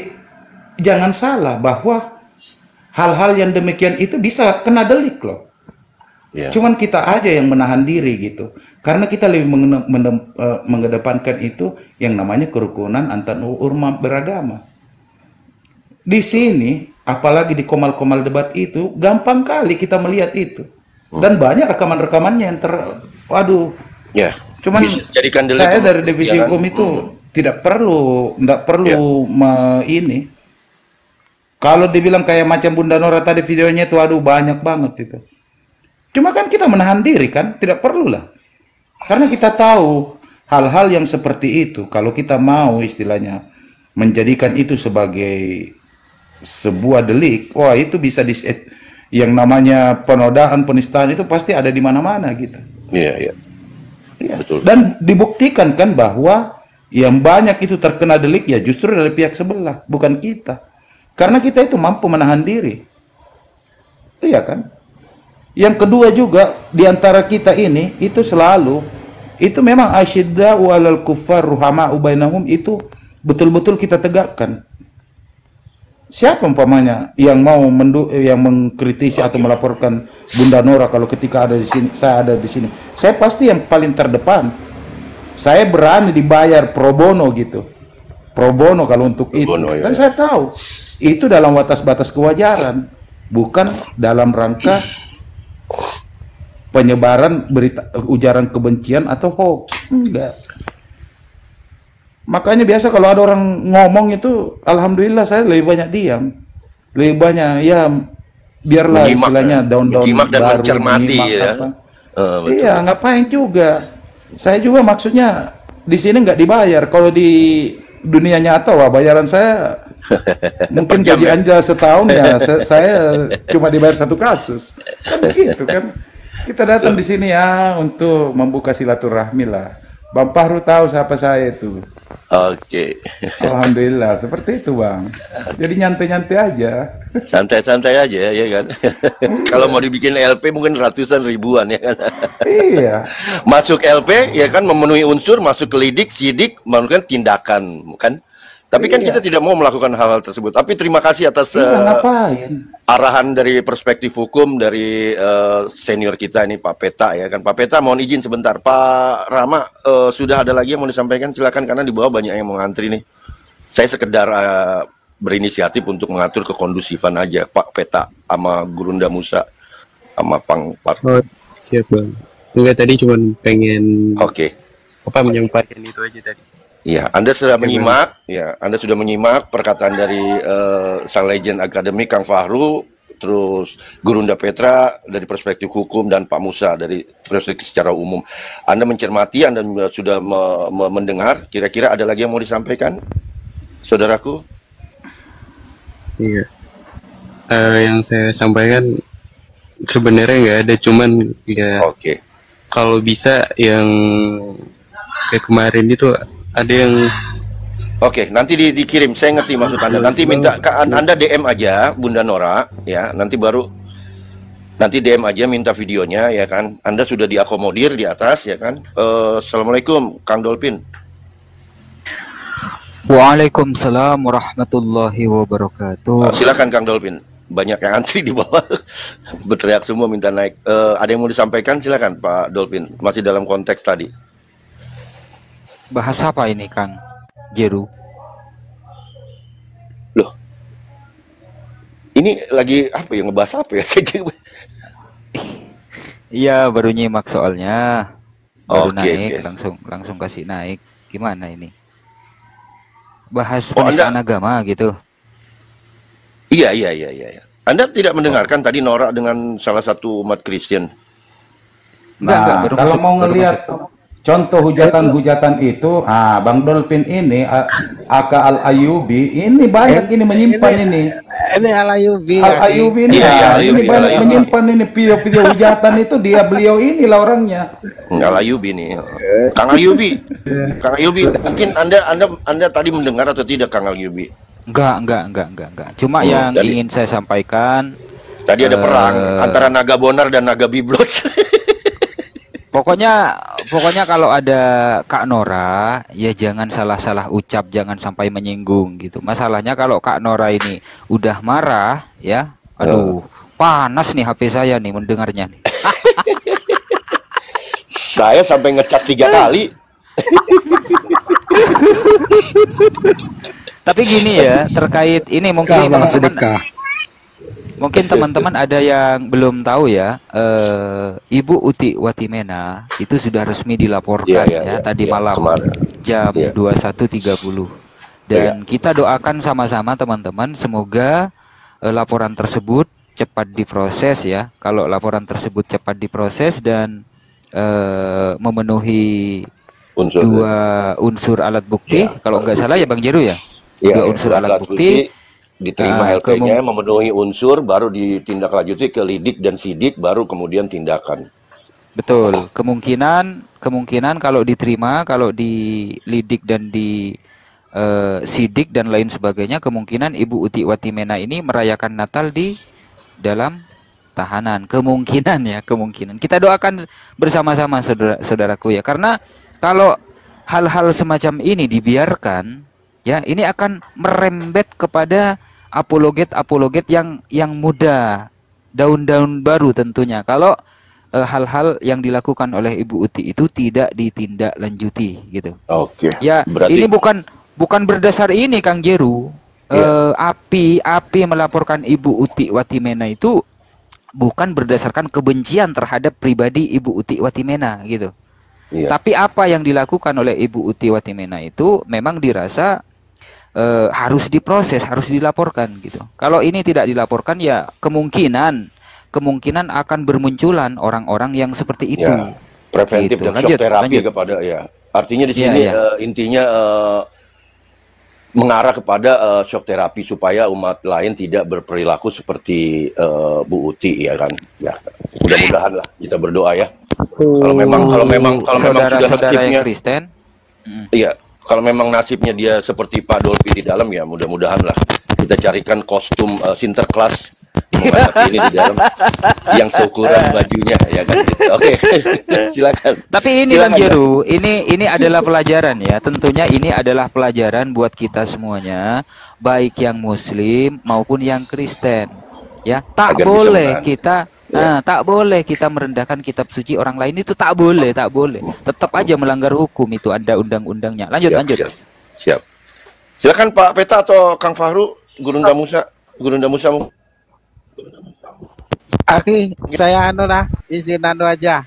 F: jangan salah bahwa hal-hal yang demikian itu bisa kena delik loh. Cuman kita aja yang menahan diri gitu, karena kita lebih mengedepankan itu yang namanya kerukunan antar umat beragama. Di sini, apalagi di komal-komal debat itu, gampang kali kita melihat itu. Dan banyak rekaman-rekamannya yang waduh.
J: Ya.
F: Cuman
J: jadikan
F: saya dari divisi hukum itu tidak perlu ini. Kalau dibilang kayak macam Bunda Nora tadi videonya itu, aduh banyak banget itu. Cuma kan kita menahan diri kan, tidak perlu lah. Karena kita tahu hal-hal yang seperti itu, kalau kita mau istilahnya menjadikan itu sebagai sebuah delik, wah itu bisa yang namanya penodaan, penistaan itu pasti ada di mana-mana gitu.
J: Iya, iya. Betul.
F: Dan dibuktikan kan bahwa yang banyak itu terkena delik ya justru dari pihak sebelah, bukan kita. Karena kita itu mampu menahan diri. Iya kan? Yang kedua juga, di antara kita ini, itu selalu, itu memang asyidda'u 'alal kuffar ruhama'u bainahum, itu betul-betul kita tegakkan. Siapa umpamanya yang mau yang mengkritisi atau melaporkan Bunda Nora kalau ketika ada di sini, saya ada di sini, saya pasti yang paling terdepan. Saya berani dibayar pro bono gitu, pro bono kalau untuk itu. Dan saya tahu itu dalam batas-batas kewajaran, bukan dalam rangka penyebaran berita, ujaran kebencian atau hoax. Enggak. Makanya biasa kalau ada orang ngomong itu, alhamdulillah saya lebih banyak diam, lebih banyak ya biarlah istilahnya daun-daun
J: dan
F: baru,
J: mencermati ya.
F: Iya, ngapain juga. Saya juga maksudnya di sini nggak dibayar. Kalau di dunia nyata, wah bayaran saya mungkin gaji Anja setahun ya, saya cuma dibayar satu kasus. Kan begitu kan. Kita datang di sini ya untuk membuka silaturahmi lah. Bang Fahru tahu siapa saya itu.
J: Oke.
F: Alhamdulillah, seperti itu Bang. Jadi nyantai-nyantai aja.
J: Santai-santai aja ya kan. Kalau mau dibikin LP mungkin ratusan ribuan ya kan.
F: Iya.
J: Masuk LP ya kan memenuhi unsur, masuk ke lidik, sidik, melakukan tindakan kan. Tapi kan kita tidak mau melakukan hal-hal tersebut. Tapi terima kasih atas arahan dari perspektif hukum dari senior kita ini Pak Peta ya kan. Pak Peta mohon izin sebentar. Pak Rama sudah ada lagi yang mau disampaikan, silakan karena di bawah banyak yang mau ngantri nih. Saya sekedar berinisiatif untuk mengatur kekondusifan aja Pak Peta sama Gurunda Musa sama Pang Pak.
R: Oh, siap Bang. Enggak, tadi cuma pengen menyampaikan itu aja tadi.
J: Ya, Anda sudah menyimak, ya, Anda sudah menyimak perkataan dari sang legend akademik Kang Fahru, terus Gurunda Petra dari perspektif hukum dan Pak Musa dari perspektif secara umum. Anda mencermati, Anda sudah mendengar. Kira-kira ada lagi yang mau disampaikan, saudaraku?
R: Iya. Yang saya sampaikan sebenarnya nggak ada, cuman ya. Kalau bisa yang kayak kemarin itu. Ada yang
J: nanti dikirim. Saya ngerti maksud Anda. Nanti minta Anda DM aja Bunda Nora ya. Nanti DM aja minta videonya ya kan. Anda sudah diakomodir di atas ya kan. Assalamualaikum Kang Dolphin.
S: Waalaikumsalam warahmatullahi wabarakatuh.
J: Silakan Kang Dolphin. Banyak yang antri di bawah berteriak semua minta naik. Ada yang mau disampaikan, silakan Pak Dolphin. Masih dalam konteks tadi.
S: Bahas apa ini Kang Jeru?
J: Loh, ini lagi apa ya, ngebahas apa ya?
S: Iya, baru nyimak soalnya. Baru naik. Langsung kasih naik. Gimana ini? bahas
J: Oh,
S: penistaan
J: Anda
S: agama gitu.
J: iya. Anda tidak mendengarkan tadi norak dengan salah satu umat Kristen?
S: Enggak,
F: Nah,
S: baru
F: kalau
S: masuk,
F: mau
S: baru
F: ngelihat
S: masuk.
F: contoh hujatan-hujatan itu, Bang Dolphin ini, Aka Al Ayubi, ini banyak ini menyimpan ini.
P: Ini Al-Ayubi,
F: Al Ayubi ini,
J: Iya,
F: ini
J: Al-Ayubi,
F: banyak
J: Al-Ayubi.
F: menyimpan ini video-video hujatan itu, beliau inilah orangnya.
J: Al Ayubi nih. Kang Ayubi. Kang Ayubi, mungkin Anda tadi mendengar atau tidak Kang Ayubi?
S: Enggak. Cuma
J: Hmm,
S: yang
J: tadi-
S: ingin saya sampaikan,
J: Tadi ada perang antara naga bonar dan naga biblos.
S: pokoknya kalau ada Kak Nora, ya jangan salah-salah ucap, jangan sampai menyinggung gitu. Masalahnya kalau Kak Nora ini udah marah, ya, aduh, panas nih HP saya nih mendengarnya nih.
J: Saya sampai ngecat 3 kali.
S: Tapi gini ya, terkait ini mungkin mungkin teman-teman ada yang belum tahu ya, Ibu Uti Watimena itu sudah resmi dilaporkan tadi malam jam 21.30. Dan kita doakan sama-sama teman-teman, semoga laporan tersebut cepat diproses ya. Kalau laporan tersebut cepat diproses dan memenuhi dua unsur alat bukti, kalau nggak salah ya Bang Jeru ya, dua unsur alat bukti.
J: Diterima LP-nya, memenuhi unsur, baru ditindaklanjuti ke lidik dan sidik, baru kemudian tindakan.
S: Betul. Kemungkinan kalau diterima, kalau di lidik dan di sidik dan lain sebagainya, kemungkinan Ibu Uti Watimena ini merayakan Natal di dalam tahanan. Kemungkinan. Kita doakan bersama-sama saudaraku ya. Karena kalau hal-hal semacam ini dibiarkan, ya ini akan merembet kepada apologet yang muda, daun-daun baru tentunya. Kalau hal-hal yang dilakukan oleh Ibu Uti itu tidak ditindaklanjuti gitu.
J: Oke.
S: Ya,
J: berarti
S: ini bukan berdasar ini Kang Jeru. Api melaporkan Ibu Uti Watimena itu bukan berdasarkan kebencian terhadap pribadi Ibu Uti Watimena gitu. Tapi apa yang dilakukan oleh Ibu Uti Watimena itu memang dirasa harus diproses, harus dilaporkan gitu. Kalau ini tidak dilaporkan ya kemungkinan akan bermunculan orang-orang yang seperti itu.
J: Ya, preventif
S: gitu.
J: dan shock terapi kepada ya. Artinya di sini intinya mengarah kepada shock terapi supaya umat lain tidak berperilaku seperti Bu Uti ya kan. Ya, mudah-mudahan lah kita berdoa ya. Kalau memang sudah nasibnya
S: Kristen.
J: Iya, kalau memang nasibnya dia seperti Pak Dolphy di dalam ya mudah-mudahan lah kita carikan kostum Sinterklas menghadapi ini di dalam yang seukuran bajunya ya kan gitu. Oke. Silakan.
S: Tapi ini Bang Jeru, ini adalah pelajaran ya. Tentunya ini adalah pelajaran buat kita semuanya, baik yang muslim maupun yang Kristen. Ya, tak boleh kita tak boleh kita merendahkan kitab suci orang lain, itu tak boleh. Tetap aja melanggar hukum, itu ada undang-undangnya. Lanjut.
J: Siap. Silakan Pak Peta atau Kang Fahru, Gurunda Musa mau.
P: Oke, saya izin aja.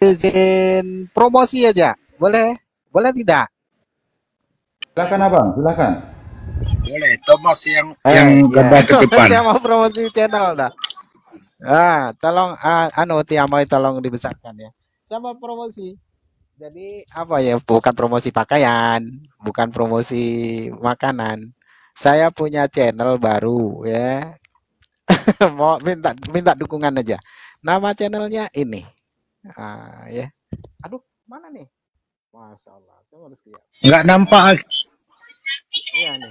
P: Izin promosi aja. Boleh tidak?
F: Silakan Abang, silakan.
H: Boleh, Thomas yang gambar ke depan.
P: Saya mau promosi channel dah. Tolong Tiamoy tolong dibesarkan ya. Saya mau promosi. Jadi apa ya? Bukan promosi pakaian, bukan promosi makanan. Saya punya channel baru ya. Mau minta dukungan aja. Nama channelnya ini. Ya. Aduh, mana nih? Masya Allah. Coba harus lihat.
H: Nggak nampak.
P: Iya nih.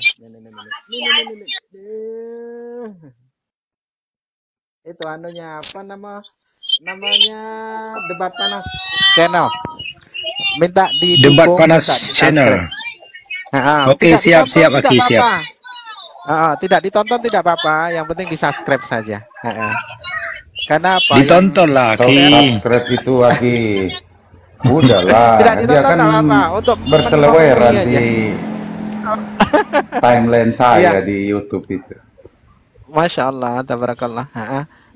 P: Itu anunya apa namanya Debat Panas channel. Minta di
H: Debat Panas channel. Oke, siap Aki, siap.
P: Tidak ditonton tidak apa-apa, yang penting di-subscribe saja. Karena apa?
H: Ditonton lah Aki.
F: Subscribe itu Aki. Udahlah.
P: Tidak
F: Dia
P: ditonton
F: kan
P: apa? Untuk
F: berseleweran di timeline saya di YouTube itu.
P: Masya Allah, tabarakallah.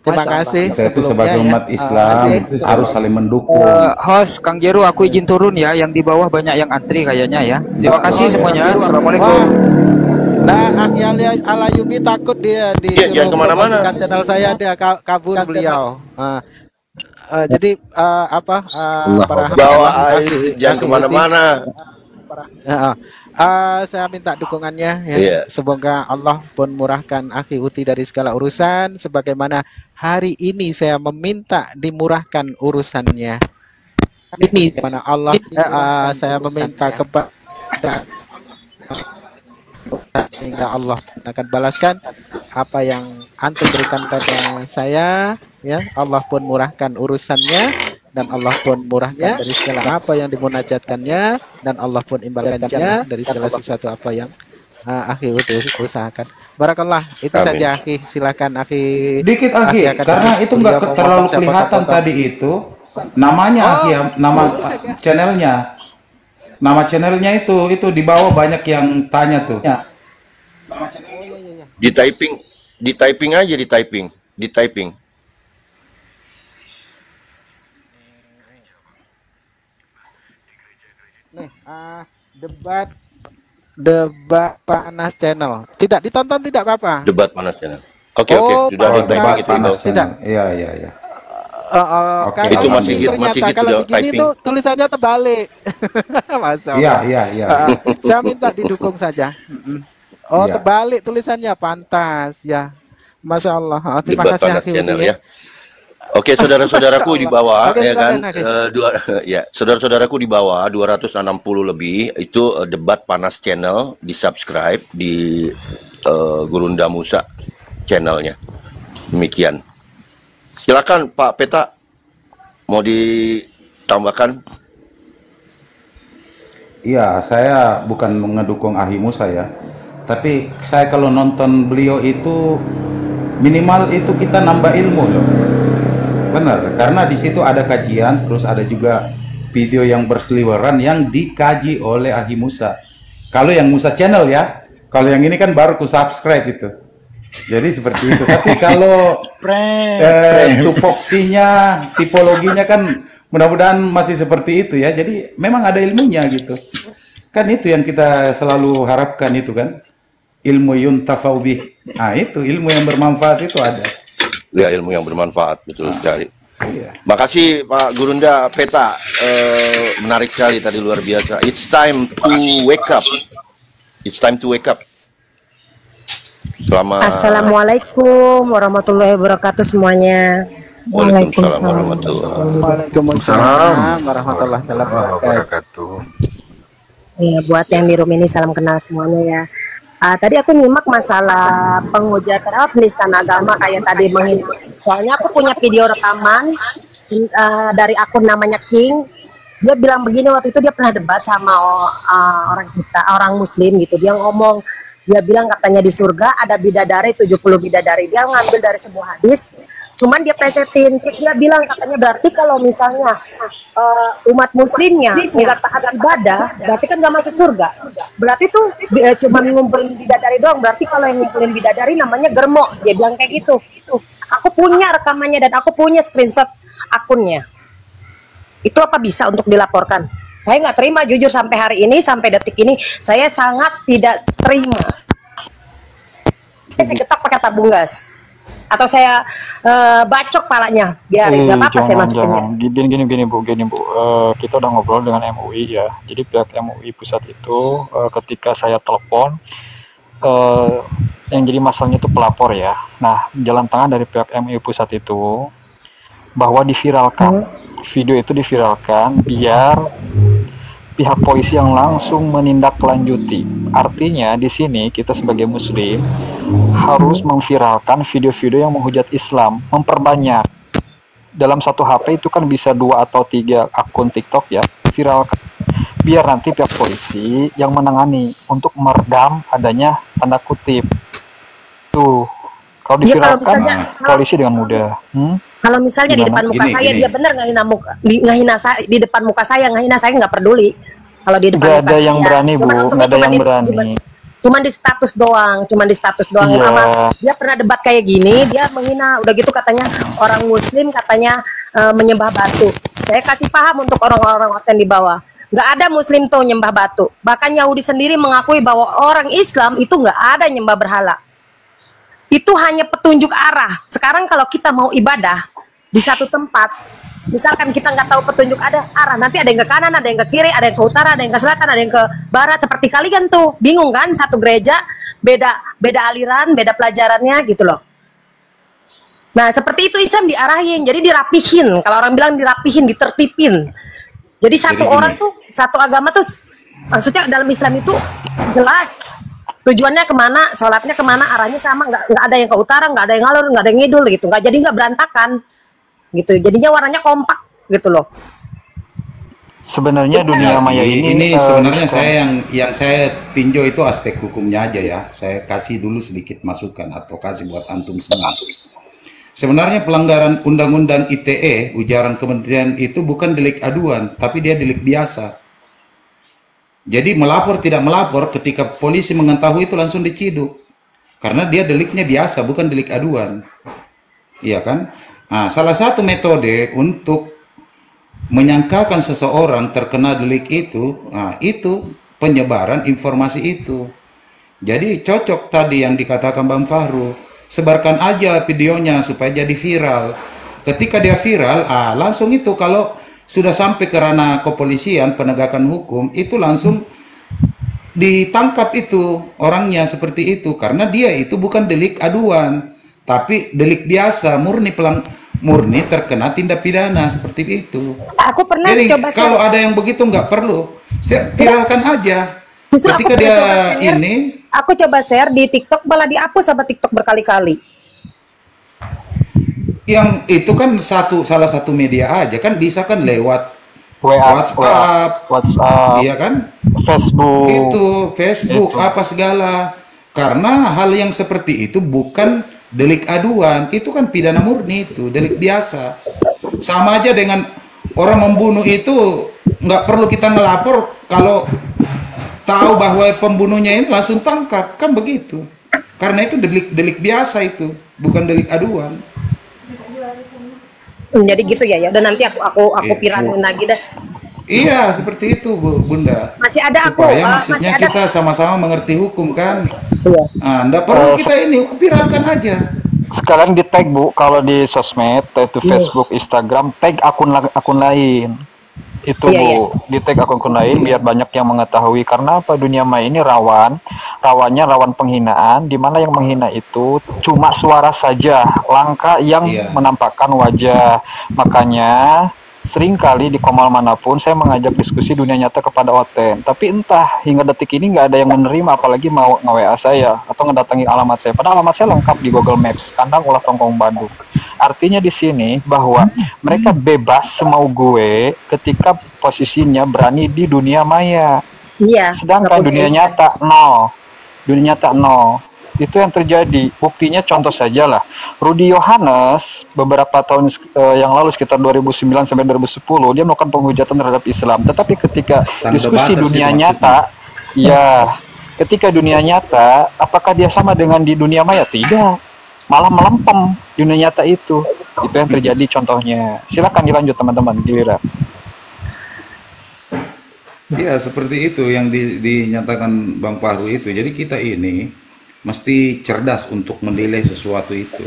P: Terima kasih
F: Kita itu
P: sebelumnya
F: sebagai
P: ya.
F: umat Islam harus saling mendukung.
S: Host Kang Jeru, aku izin turun ya. Yang di bawah banyak yang antri kayaknya ya. Terima kasih semuanya. Assalamualaikum.
P: Nah, Akhi Alayubi takut dia
J: Jangan kemana-mana.
P: promosikan channel saya, dia kabur beliau. Jadi para
J: Bawa
P: hamba
J: air, jangan kemana-mana.
P: saya minta dukungannya ya.
J: Iya.
P: Semoga Allah pun murahkan Akhi Uti dari segala urusan, sebagaimana hari ini saya meminta dimurahkan urusannya. Ini mana Allah saya meminta kepada sehingga Allah akan balaskan apa yang antum berikan pada saya ya. Allah pun murahkan urusannya dan Allah pun murahkan dari segala apa yang dimunajatkannya dan Allah pun imbalkannya dari segala sesuatu apa yang Akhi usahakan. Barakallah, itu
J: Amin.
P: saja Akhi. Silakan Akhi.
F: Dikit Akhi, karena itu nggak terlalu kelihatan tadi itu namanya Akhi ya, nama channelnya. Nama channelnya itu di bawah banyak yang tanya tuh. Ya.
J: Di typing aja, di typing.
P: Nih, debat panas channel. Tidak ditonton tidak apa-apa.
J: Debat panas channel. Oke, sudah ada typing itu.
P: Tidak.
F: Iya.
J: Oke,
P: Kalau
J: itu masih
P: begini
J: masih
P: ternyata,
J: gitu
P: kalau
J: dong,
P: begini
J: typing.
P: tuh tulisannya terbalik. Masya Allah.
F: Iya.
P: Saya minta didukung saja. Oh,
F: Iya.
P: terbalik tulisannya, pantas ya. Masya Allah. Terima
J: Debat
P: kasih
J: panas
P: Akhi
J: channel
P: Uti
J: ya. Oke, saudara-saudaraku di bawah
P: Oke,
J: ya kan,
P: silakan, Akhi.
J: saudara-saudaraku di bawah 260 lebih itu debat panas channel, di subscribe di Gurunda Musa channelnya. Demikian. Silakan Pak Peta, mau ditambahkan?
F: Iya, saya bukan ngedukung Akhi Musa ya. Tapi saya kalau nonton beliau itu minimal itu kita nambah ilmu loh. Benar, karena di situ ada kajian, terus ada juga video yang berseliweran yang dikaji oleh Akhi Musa. Kalau yang Musa channel ya, kalau yang ini kan baru ku subscribe itu. Jadi seperti itu. Tapi kalau tupoksinya, tipologinya kan mudah-mudahan masih seperti itu ya. Jadi memang ada ilmunya gitu. Kan itu yang kita selalu harapkan itu kan. Ilmu yuntafa'u bih. Nah itu ilmu yang bermanfaat itu ada.
J: Ya, ilmu yang bermanfaat, betul sekali.
F: Iya.
J: Makasih Pak Gurunda Peta, menarik sekali tadi, luar biasa. It's time to wake up. It's time to wake up. Selamat.
T: Assalamualaikum warahmatullahi wabarakatuh semuanya.
J: Waalaikumsalam warahmatullahi
P: warahmatullahi wabarakatuh.
T: Ya, buat yang di room ini salam kenal semuanya ya. Tadi aku nyimak masalah penghujatan penistaan agama kayak tadi soalnya aku punya video rekaman dari akun namanya King. Dia bilang begini, waktu itu dia pernah debat sama orang muslim gitu. Dia ngomong, dia bilang katanya di surga ada bidadari 70 bidadari. Dia ngambil dari sebuah hadis, cuman dia plesetin. Terus dia bilang katanya berarti kalau misalnya umat muslimnya nggak taat ibadah, berarti kan nggak masuk surga. Berarti tuh cuma ngumpulin bidadari doang. Berarti kalau yang ngumpulin bidadari namanya germo. Dia bilang kayak gitu. Aku punya rekamannya dan aku punya screenshot akunnya. Itu apa bisa untuk dilaporkan? Saya nggak terima, jujur sampai hari ini, sampai detik ini, saya sangat tidak terima. Saya getak pakai tabung gas, atau saya bacok palanya, biar nggak apa-apa saya masukinnya.
O: Gini bu, kita udah ngobrol dengan MUI ya. Jadi pihak MUI pusat itu ketika saya telepon, yang jadi masalahnya itu pelapor ya. Nah, jalan tengah dari pihak MUI pusat itu bahwa diviralkan, video itu diviralkan biar pihak polisi yang langsung menindaklanjuti. Artinya di sini kita sebagai muslim harus memviralkan video-video yang menghujat Islam, memperbanyak. Dalam satu HP itu kan bisa 2 atau 3 akun TikTok ya, viralkan. Biar nanti pihak polisi yang menangani untuk meredam adanya tanda kutip. Tuh, kalau diviralkan polisi dengan mudah.
T: Kalau misalnya di depan muka saya dia benar ngehina saya di depan muka saya, ngehina saya nggak peduli. Kalau di depan
O: Gak
T: muka
O: ada yang berani bu, nggak ada yang berani.
T: Cuman di status doang, sama dia pernah debat kayak gini, dia menghina, udah gitu katanya orang muslim katanya menyembah batu. Saya kasih paham untuk orang-orang yang di bawah. Nggak ada muslim tuh nyembah batu. Bahkan Yahudi sendiri mengakui bahwa orang Islam itu nggak ada nyembah berhala. Itu hanya petunjuk arah. Sekarang kalau kita mau ibadah di satu tempat, misalkan kita nggak tahu petunjuk ada arah, nanti ada yang ke kanan, ada yang ke kiri, ada yang ke utara, ada yang ke selatan, ada yang ke barat. Seperti kalian tuh bingung kan, satu gereja beda aliran, beda pelajarannya gitu loh. Nah seperti itu Islam diarahin, jadi dirapihin. Kalau orang bilang dirapihin, ditertipin. Jadi satu orang tuh, satu agama tuh, maksudnya dalam Islam itu jelas tujuannya kemana, sholatnya kemana, arahnya sama, nggak ada yang ke utara, nggak ada yang ngalur, nggak ada yang ngidul gitu, nggak, jadi nggak berantakan gitu, jadinya warnanya kompak gitu loh.
O: Sebenarnya dunia maya ini
F: sebenarnya saya yang saya tinjau itu aspek hukumnya aja ya. Saya kasih dulu sedikit masukan atau kasih buat antum semua. Sebenarnya pelanggaran undang-undang ITE, ujaran kementerian itu bukan delik aduan, tapi dia delik biasa. Jadi melapor tidak melapor, ketika polisi mengetahui itu langsung diciduk. Karena dia deliknya biasa, bukan delik aduan. Iya kan? Nah, salah satu metode untuk menyangkakan seseorang terkena delik itu, nah, itu penyebaran informasi itu. Jadi cocok tadi yang dikatakan Bang Fahru, sebarkan aja videonya supaya jadi viral. Ketika dia viral, langsung itu kalau sudah sampai ke ranah kepolisian, penegakan hukum, itu langsung ditangkap itu orangnya seperti itu. Karena dia itu bukan delik aduan, tapi delik biasa, murni terkena tindak pidana seperti itu.
T: Aku pernah
F: jadi,
T: coba
F: kalau ada yang begitu nggak perlu, viralkan aja.
T: Justru
F: ketika dia ini,
T: aku coba share di TikTok, malah dihapus sama TikTok berkali-kali.
F: Yang itu kan salah satu media aja kan, bisa kan lewat WhatsApp, iya kan, Facebook apa segala. Karena hal yang seperti itu bukan delik aduan, itu kan pidana murni, itu delik biasa. Sama aja dengan orang membunuh itu, nggak perlu kita ngelapor kalau tahu bahwa pembunuhnya itu langsung tangkap, kan begitu. Karena itu delik biasa, itu bukan delik aduan.
T: Jadi gitu ya, udah nanti aku viralin lagi dah.
F: Iya, seperti itu Bunda.
T: Masih ada aku.
F: Maksudnya
T: masih
F: kita sama-sama mengerti hukum kan. Iya. Nggak perlu kita ini viralkan aja.
O: Sekalian di tag Bu, kalau di sosmed, itu Facebook, Instagram, tag akun lain. Itu Bu, di tag akun lain biar banyak yang mengetahui. Karena apa, dunia maya ini rawannya rawan penghinaan, di mana yang menghina itu cuma suara saja, langka yang menampakkan wajah. Makanya seringkali di komal manapun saya mengajak diskusi dunia nyata kepada Oten, tapi entah hingga detik ini nggak ada yang menerima, apalagi mau nge-WA saya atau ngedatangi alamat saya. Padahal alamat saya lengkap di Google Maps, Kandang Ulah Tongkong Bandung. Artinya di sini bahwa mereka bebas semau gue ketika posisinya berani di dunia maya.
T: Iya.
O: Sedangkan dunia nyata nol. Dunia nyata nol. Itu yang terjadi. Buktinya contoh saja lah. Rudy Yohanes beberapa tahun yang lalu, sekitar 2009 sampai 2010, dia melakukan penghujatan terhadap Islam. Tetapi ketika diskusi dunia nyata, ketika dunia nyata, apakah dia sama dengan di dunia maya? Tidak. Malah melempem dunia nyata itu. Itu yang terjadi contohnya. Silakan dilanjut teman-teman, giliran.
F: Iya, seperti itu yang dinyatakan Bang Fahru itu. Jadi kita ini mesti cerdas untuk menilai sesuatu itu.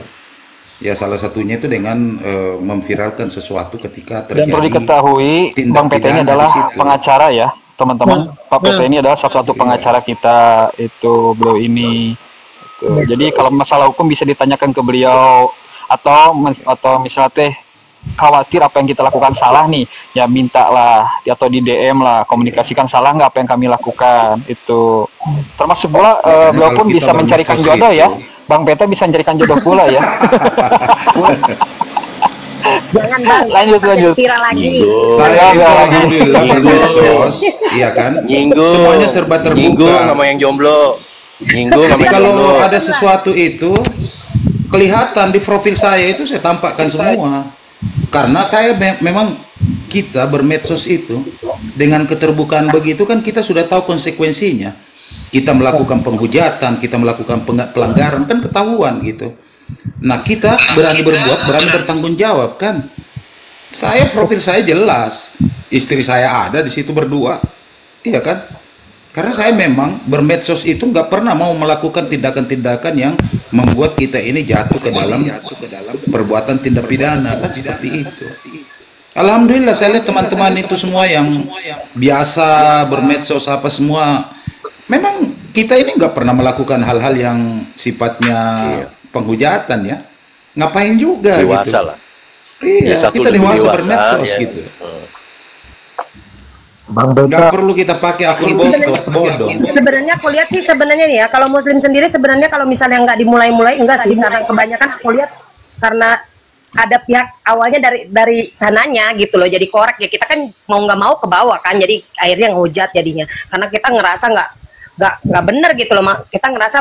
F: Ya, salah satunya itu dengan memviralkan sesuatu ketika terjadi.
O: Dan perlu diketahui, Bang PT ini adalah pengacara ya, teman-teman. Pak PT ini adalah salah satu pengacara kita, itu beliau ini. Jadi kalau masalah hukum bisa ditanyakan ke beliau, atau misalnya teh khawatir apa yang kita lakukan salah nih, ya mintalah atau di DM lah, komunikasikan salah nggak apa yang kami lakukan. Itu termasuk pula beliau pun bisa mencarikan jodoh ya, Bang Peta bisa mencarikan jodoh pula ya.
T: Jangan Bang,
O: lanjut
T: viral lagi.
F: Iya kan,
J: Nyinggung,
F: semuanya serba terbuka.
J: Nyinggung sama yang jomblo.
F: Tapi kalau ada sesuatu itu kelihatan di profil saya itu, saya tampakkan semua. Karena saya memang kita bermedsos itu dengan keterbukaan begitu kan, kita sudah tahu konsekuensinya. kita melakukan penghujatan, kita melakukan pelanggaran, kan ketahuan gitu. Nah, kita berani berbuat, berani bertanggung jawab kan. Profil saya jelas, istri saya ada di situ berdua, iya kan? Karena saya memang bermedsos itu nggak pernah mau melakukan tindakan-tindakan yang membuat kita ini jatuh ke dalam perbuatan tindak pidana, kan seperti itu. Alhamdulillah saya lihat teman-teman itu semua yang biasa bermedsos apa semua, memang kita ini nggak pernah melakukan hal-hal yang sifatnya penghujatan ya. Ngapain juga
J: Dewasa
F: gitu.
J: lah.
F: Iya,
J: Ya, satu
F: kita
J: lebih
F: dewasa
J: dewasa,
F: bermedsos
J: ya.
F: gitu.
Q: Bang
F: Nggak
Q: Beka,
F: perlu kita pakai akun bodoh.
T: Sebenarnya aku lihat sih sebenarnya nih ya, kalau Muslim sendiri sebenarnya kalau misalnya nggak dimulai-mulai enggak sih, karena kebanyakan aku lihat karena ada pihak awalnya dari sananya gitu loh, jadi korek ya, kita kan mau nggak mau ke bawah kan, jadi akhirnya ngehujat jadinya, karena kita ngerasa nggak bener gitu loh, kita ngerasa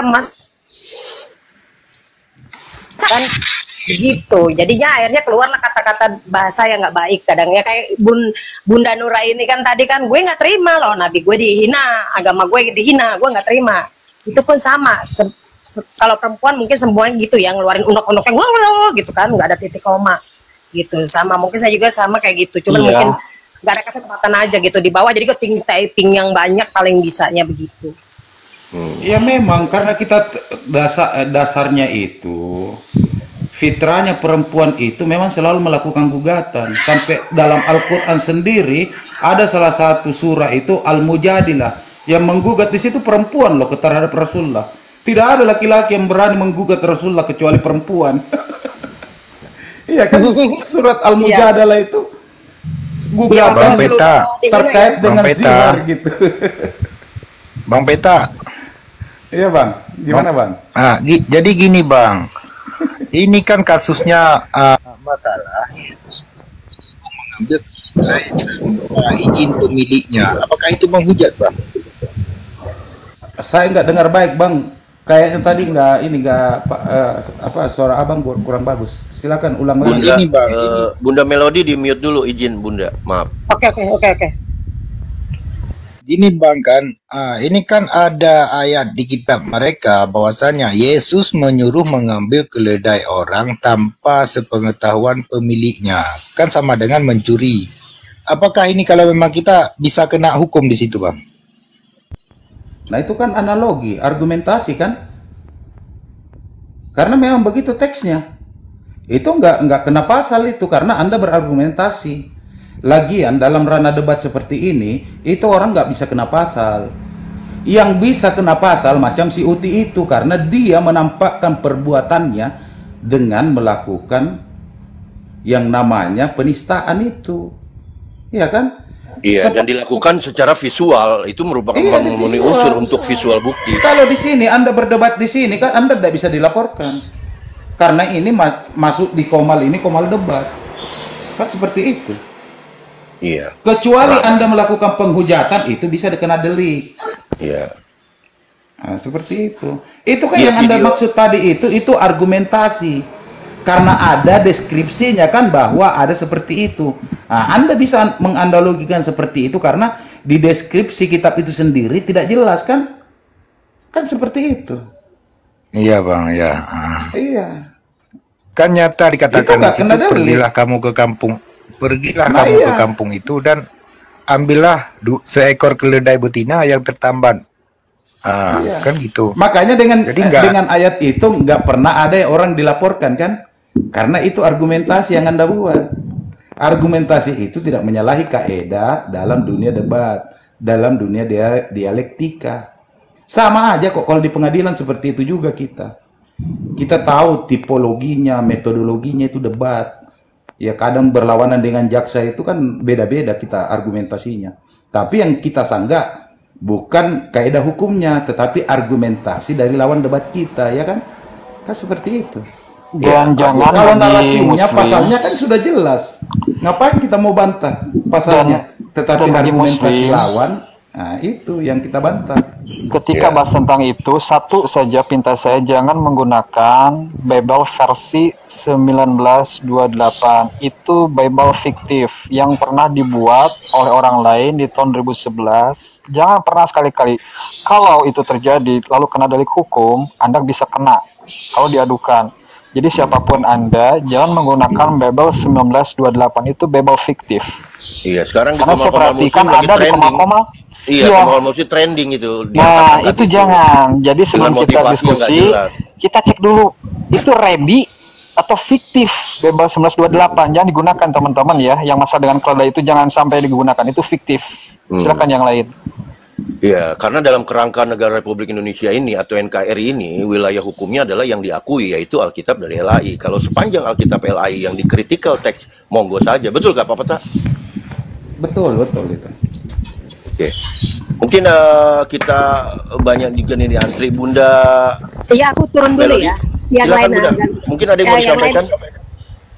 T: kan begitu, jadinya akhirnya keluarlah kata-kata bahasa yang nggak baik kadangnya, kayak Bunda Nura ini kan tadi kan, gue nggak terima loh, nabi gue dihina, agama gue dihina, gue nggak terima. Itu pun sama, kalau perempuan mungkin semuanya gitu ya, ngeluarin unek-unek yang gitu kan, nggak ada titik koma gitu, sama mungkin saya juga sama kayak gitu, cuman mungkin nggak ada kesempatan aja gitu di bawah, jadi keting typing yang banyak paling bisanya begitu.
F: Ya memang karena kita dasarnya itu fitrahnya perempuan itu memang selalu melakukan gugatan. Sampai dalam Al-Quran sendiri ada salah satu surah itu Al-Mujadilah yang menggugat di situ perempuan loh terhadap Rasulullah. Tidak ada laki-laki yang berani menggugat Rasulullah kecuali perempuan. Iya kan, surat Al-Mujadilah itu gugatan
H: Bang Peta
F: terkait dengan zihar gitu.
H: Bang Peta.
F: Iya bang, gimana bang?
H: Jadi gini bang, ini kan kasusnya masalah mengambil izin pemiliknya. Apakah itu menghujat bang?
F: Saya nggak dengar baik bang, kayaknya tadi suara abang kurang bagus. Silakan ulang lagi.
J: Bunda, Bunda Melody di mute dulu, izin Bunda, maaf.
T: Oke.
H: Gini bang kan, ini kan ada ayat di kitab mereka bahwasanya Yesus menyuruh mengambil keledai orang tanpa sepengetahuan pemiliknya, kan sama dengan mencuri. Apakah ini kalau memang kita bisa kena hukum di situ bang?
F: Nah itu kan analogi, argumentasi kan? Karena memang begitu teksnya. Itu nggak kena pasal itu karena Anda berargumentasi. Lagian dalam ranah debat seperti ini, itu orang nggak bisa kena pasal. Yang bisa kena pasal macam si Uti itu karena dia menampakkan perbuatannya dengan melakukan yang namanya penistaan itu. Iya kan?
J: Iya, dan dilakukan secara visual, itu merupakan memenuhi unsur untuk visual bukti.
F: Kalau di sini Anda berdebat di sini kan Anda tidak bisa dilaporkan. Karena ini masuk di komal debat. Kan seperti itu.
J: Iya.
F: Kecuali Anda melakukan penghujatan itu bisa dikena delik.
J: Iya.
F: Nah, seperti itu. Itu kan yang Anda maksud tadi itu argumentasi. Karena ada deskripsinya kan bahwa ada seperti itu. Nah, Anda bisa menganalogikan seperti itu karena di deskripsi kitab itu sendiri tidak jelas kan? Kan seperti itu.
H: Iya bang, ya.
F: Iya.
H: Kan nyata dikatakan di situ, pergilah kamu ke kampung. Pergilah kamu ke kampung itu dan ambillah seekor keledai betina yang tertambat. Kan gitu.
F: Makanya dengan ayat itu nggak pernah ada orang dilaporkan kan? Karena itu argumentasi yang Anda buat. Argumentasi itu tidak menyalahi kaidah dalam dunia debat, dalam dunia dialektika. Sama aja kok kalau di pengadilan seperti itu juga kita. Kita tahu tipologinya, metodologinya itu debat. Ya kadang berlawanan dengan jaksa itu kan beda-beda kita argumentasinya. Tapi yang kita sanggah bukan kaidah hukumnya, tetapi argumentasi dari lawan debat kita, ya kan? Kan seperti itu.
O: Dan jangan
F: kalau narasinya, pasalnya kan sudah jelas. Ngapain kita mau bantah pasalnya? Tetapi argumentasi lawan Nah, itu yang kita bantah.
O: Ketika bahas tentang itu, satu saja pinta saya, jangan menggunakan Bible versi 1928. Itu Bible fiktif yang pernah dibuat oleh orang lain di tahun 2011. Jangan pernah sekali-kali. Kalau itu terjadi, lalu kena delik hukum, Anda bisa kena kalau diadukan. Jadi siapapun Anda, jangan menggunakan Bible 1928, itu Bible fiktif.
J: Iya, sekarang di
O: Karena saya
J: Komal-Komal
O: perhatikan
J: Muslim lagi
O: ada di
J: trending.
O: koma-koma.
J: Iya,
O: Iya.
J: Komal Muslim trending itu.
O: Nah,
J: diangkat-angkat
O: itu jangan. Jadi sebelum
J: Dengan
O: kita
J: motivasi yang nggak
O: diskusi,
J: jelas.
O: kita cek dulu itu rebi atau fiktif Bible 1928. Jangan digunakan teman-teman ya. Yang masalah dengan keledai itu jangan sampai digunakan. Itu fiktif. Silakan yang lain.
J: Iya, karena dalam kerangka negara Republik Indonesia ini atau NKRI ini, wilayah hukumnya adalah yang diakui, yaitu Alkitab dari LAI. Kalau sepanjang Alkitab LAI yang dikritikal teks, monggo saja. Betul nggak Pak Peta?
F: Betul itu.
J: Oke. Mungkin kita banyak juga nih di antri Bunda.
T: Iya, aku turun dulu
J: Melody.
T: ya. Yang
J: Silakan,
T: lain
J: Bunda. Mungkin ada yang mau disampaikan?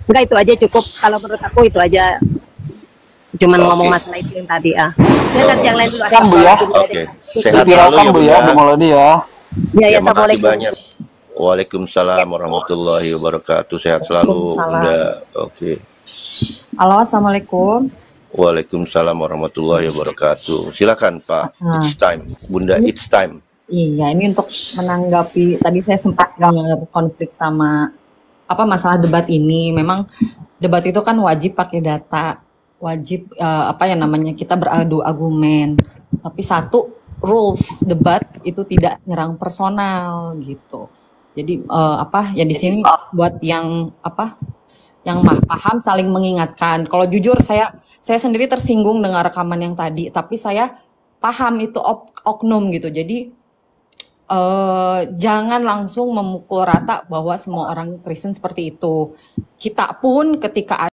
T: Enggak, itu aja cukup. Kalau menurut aku itu aja. Cuman ngomong masalah itu yang tadi ya. Ya nanti yang lain dulu.
O: Kan Bu ya.
J: Oke. Sehat selalu
O: Dipiralkan
J: ya
O: Bu
J: Bunda.
O: ya, Bu Melody ya.
T: Ya, ya,
J: Makasih
T: assalamualaikum.
J: banyak. Waalaikumsalam warahmatullahi wabarakatuh. Sehat selalu
U: Waalaikumsalam.
J: Bunda. Oke.
U: Halo, assalamualaikum.
J: Waalaikumsalam warahmatullahi wabarakatuh. Silakan Pak.
U: Nah.
J: It's time. Bunda, it's time.
U: Iya, ini untuk menanggapi tadi saya sempat dengar konflik sama apa masalah debat ini. Memang debat itu kan wajib pakai data, wajib apa ya namanya kita beradu argumen. Tapi satu rules debat itu tidak nyerang personal gitu. Jadi apa ya di sini buat yang apa yang paham saling mengingatkan. Kalau jujur saya sendiri tersinggung dengan rekaman yang tadi, tapi saya paham itu oknum gitu. Jadi jangan langsung memukul rata bahwa semua orang Kristen seperti itu. Kita pun ketika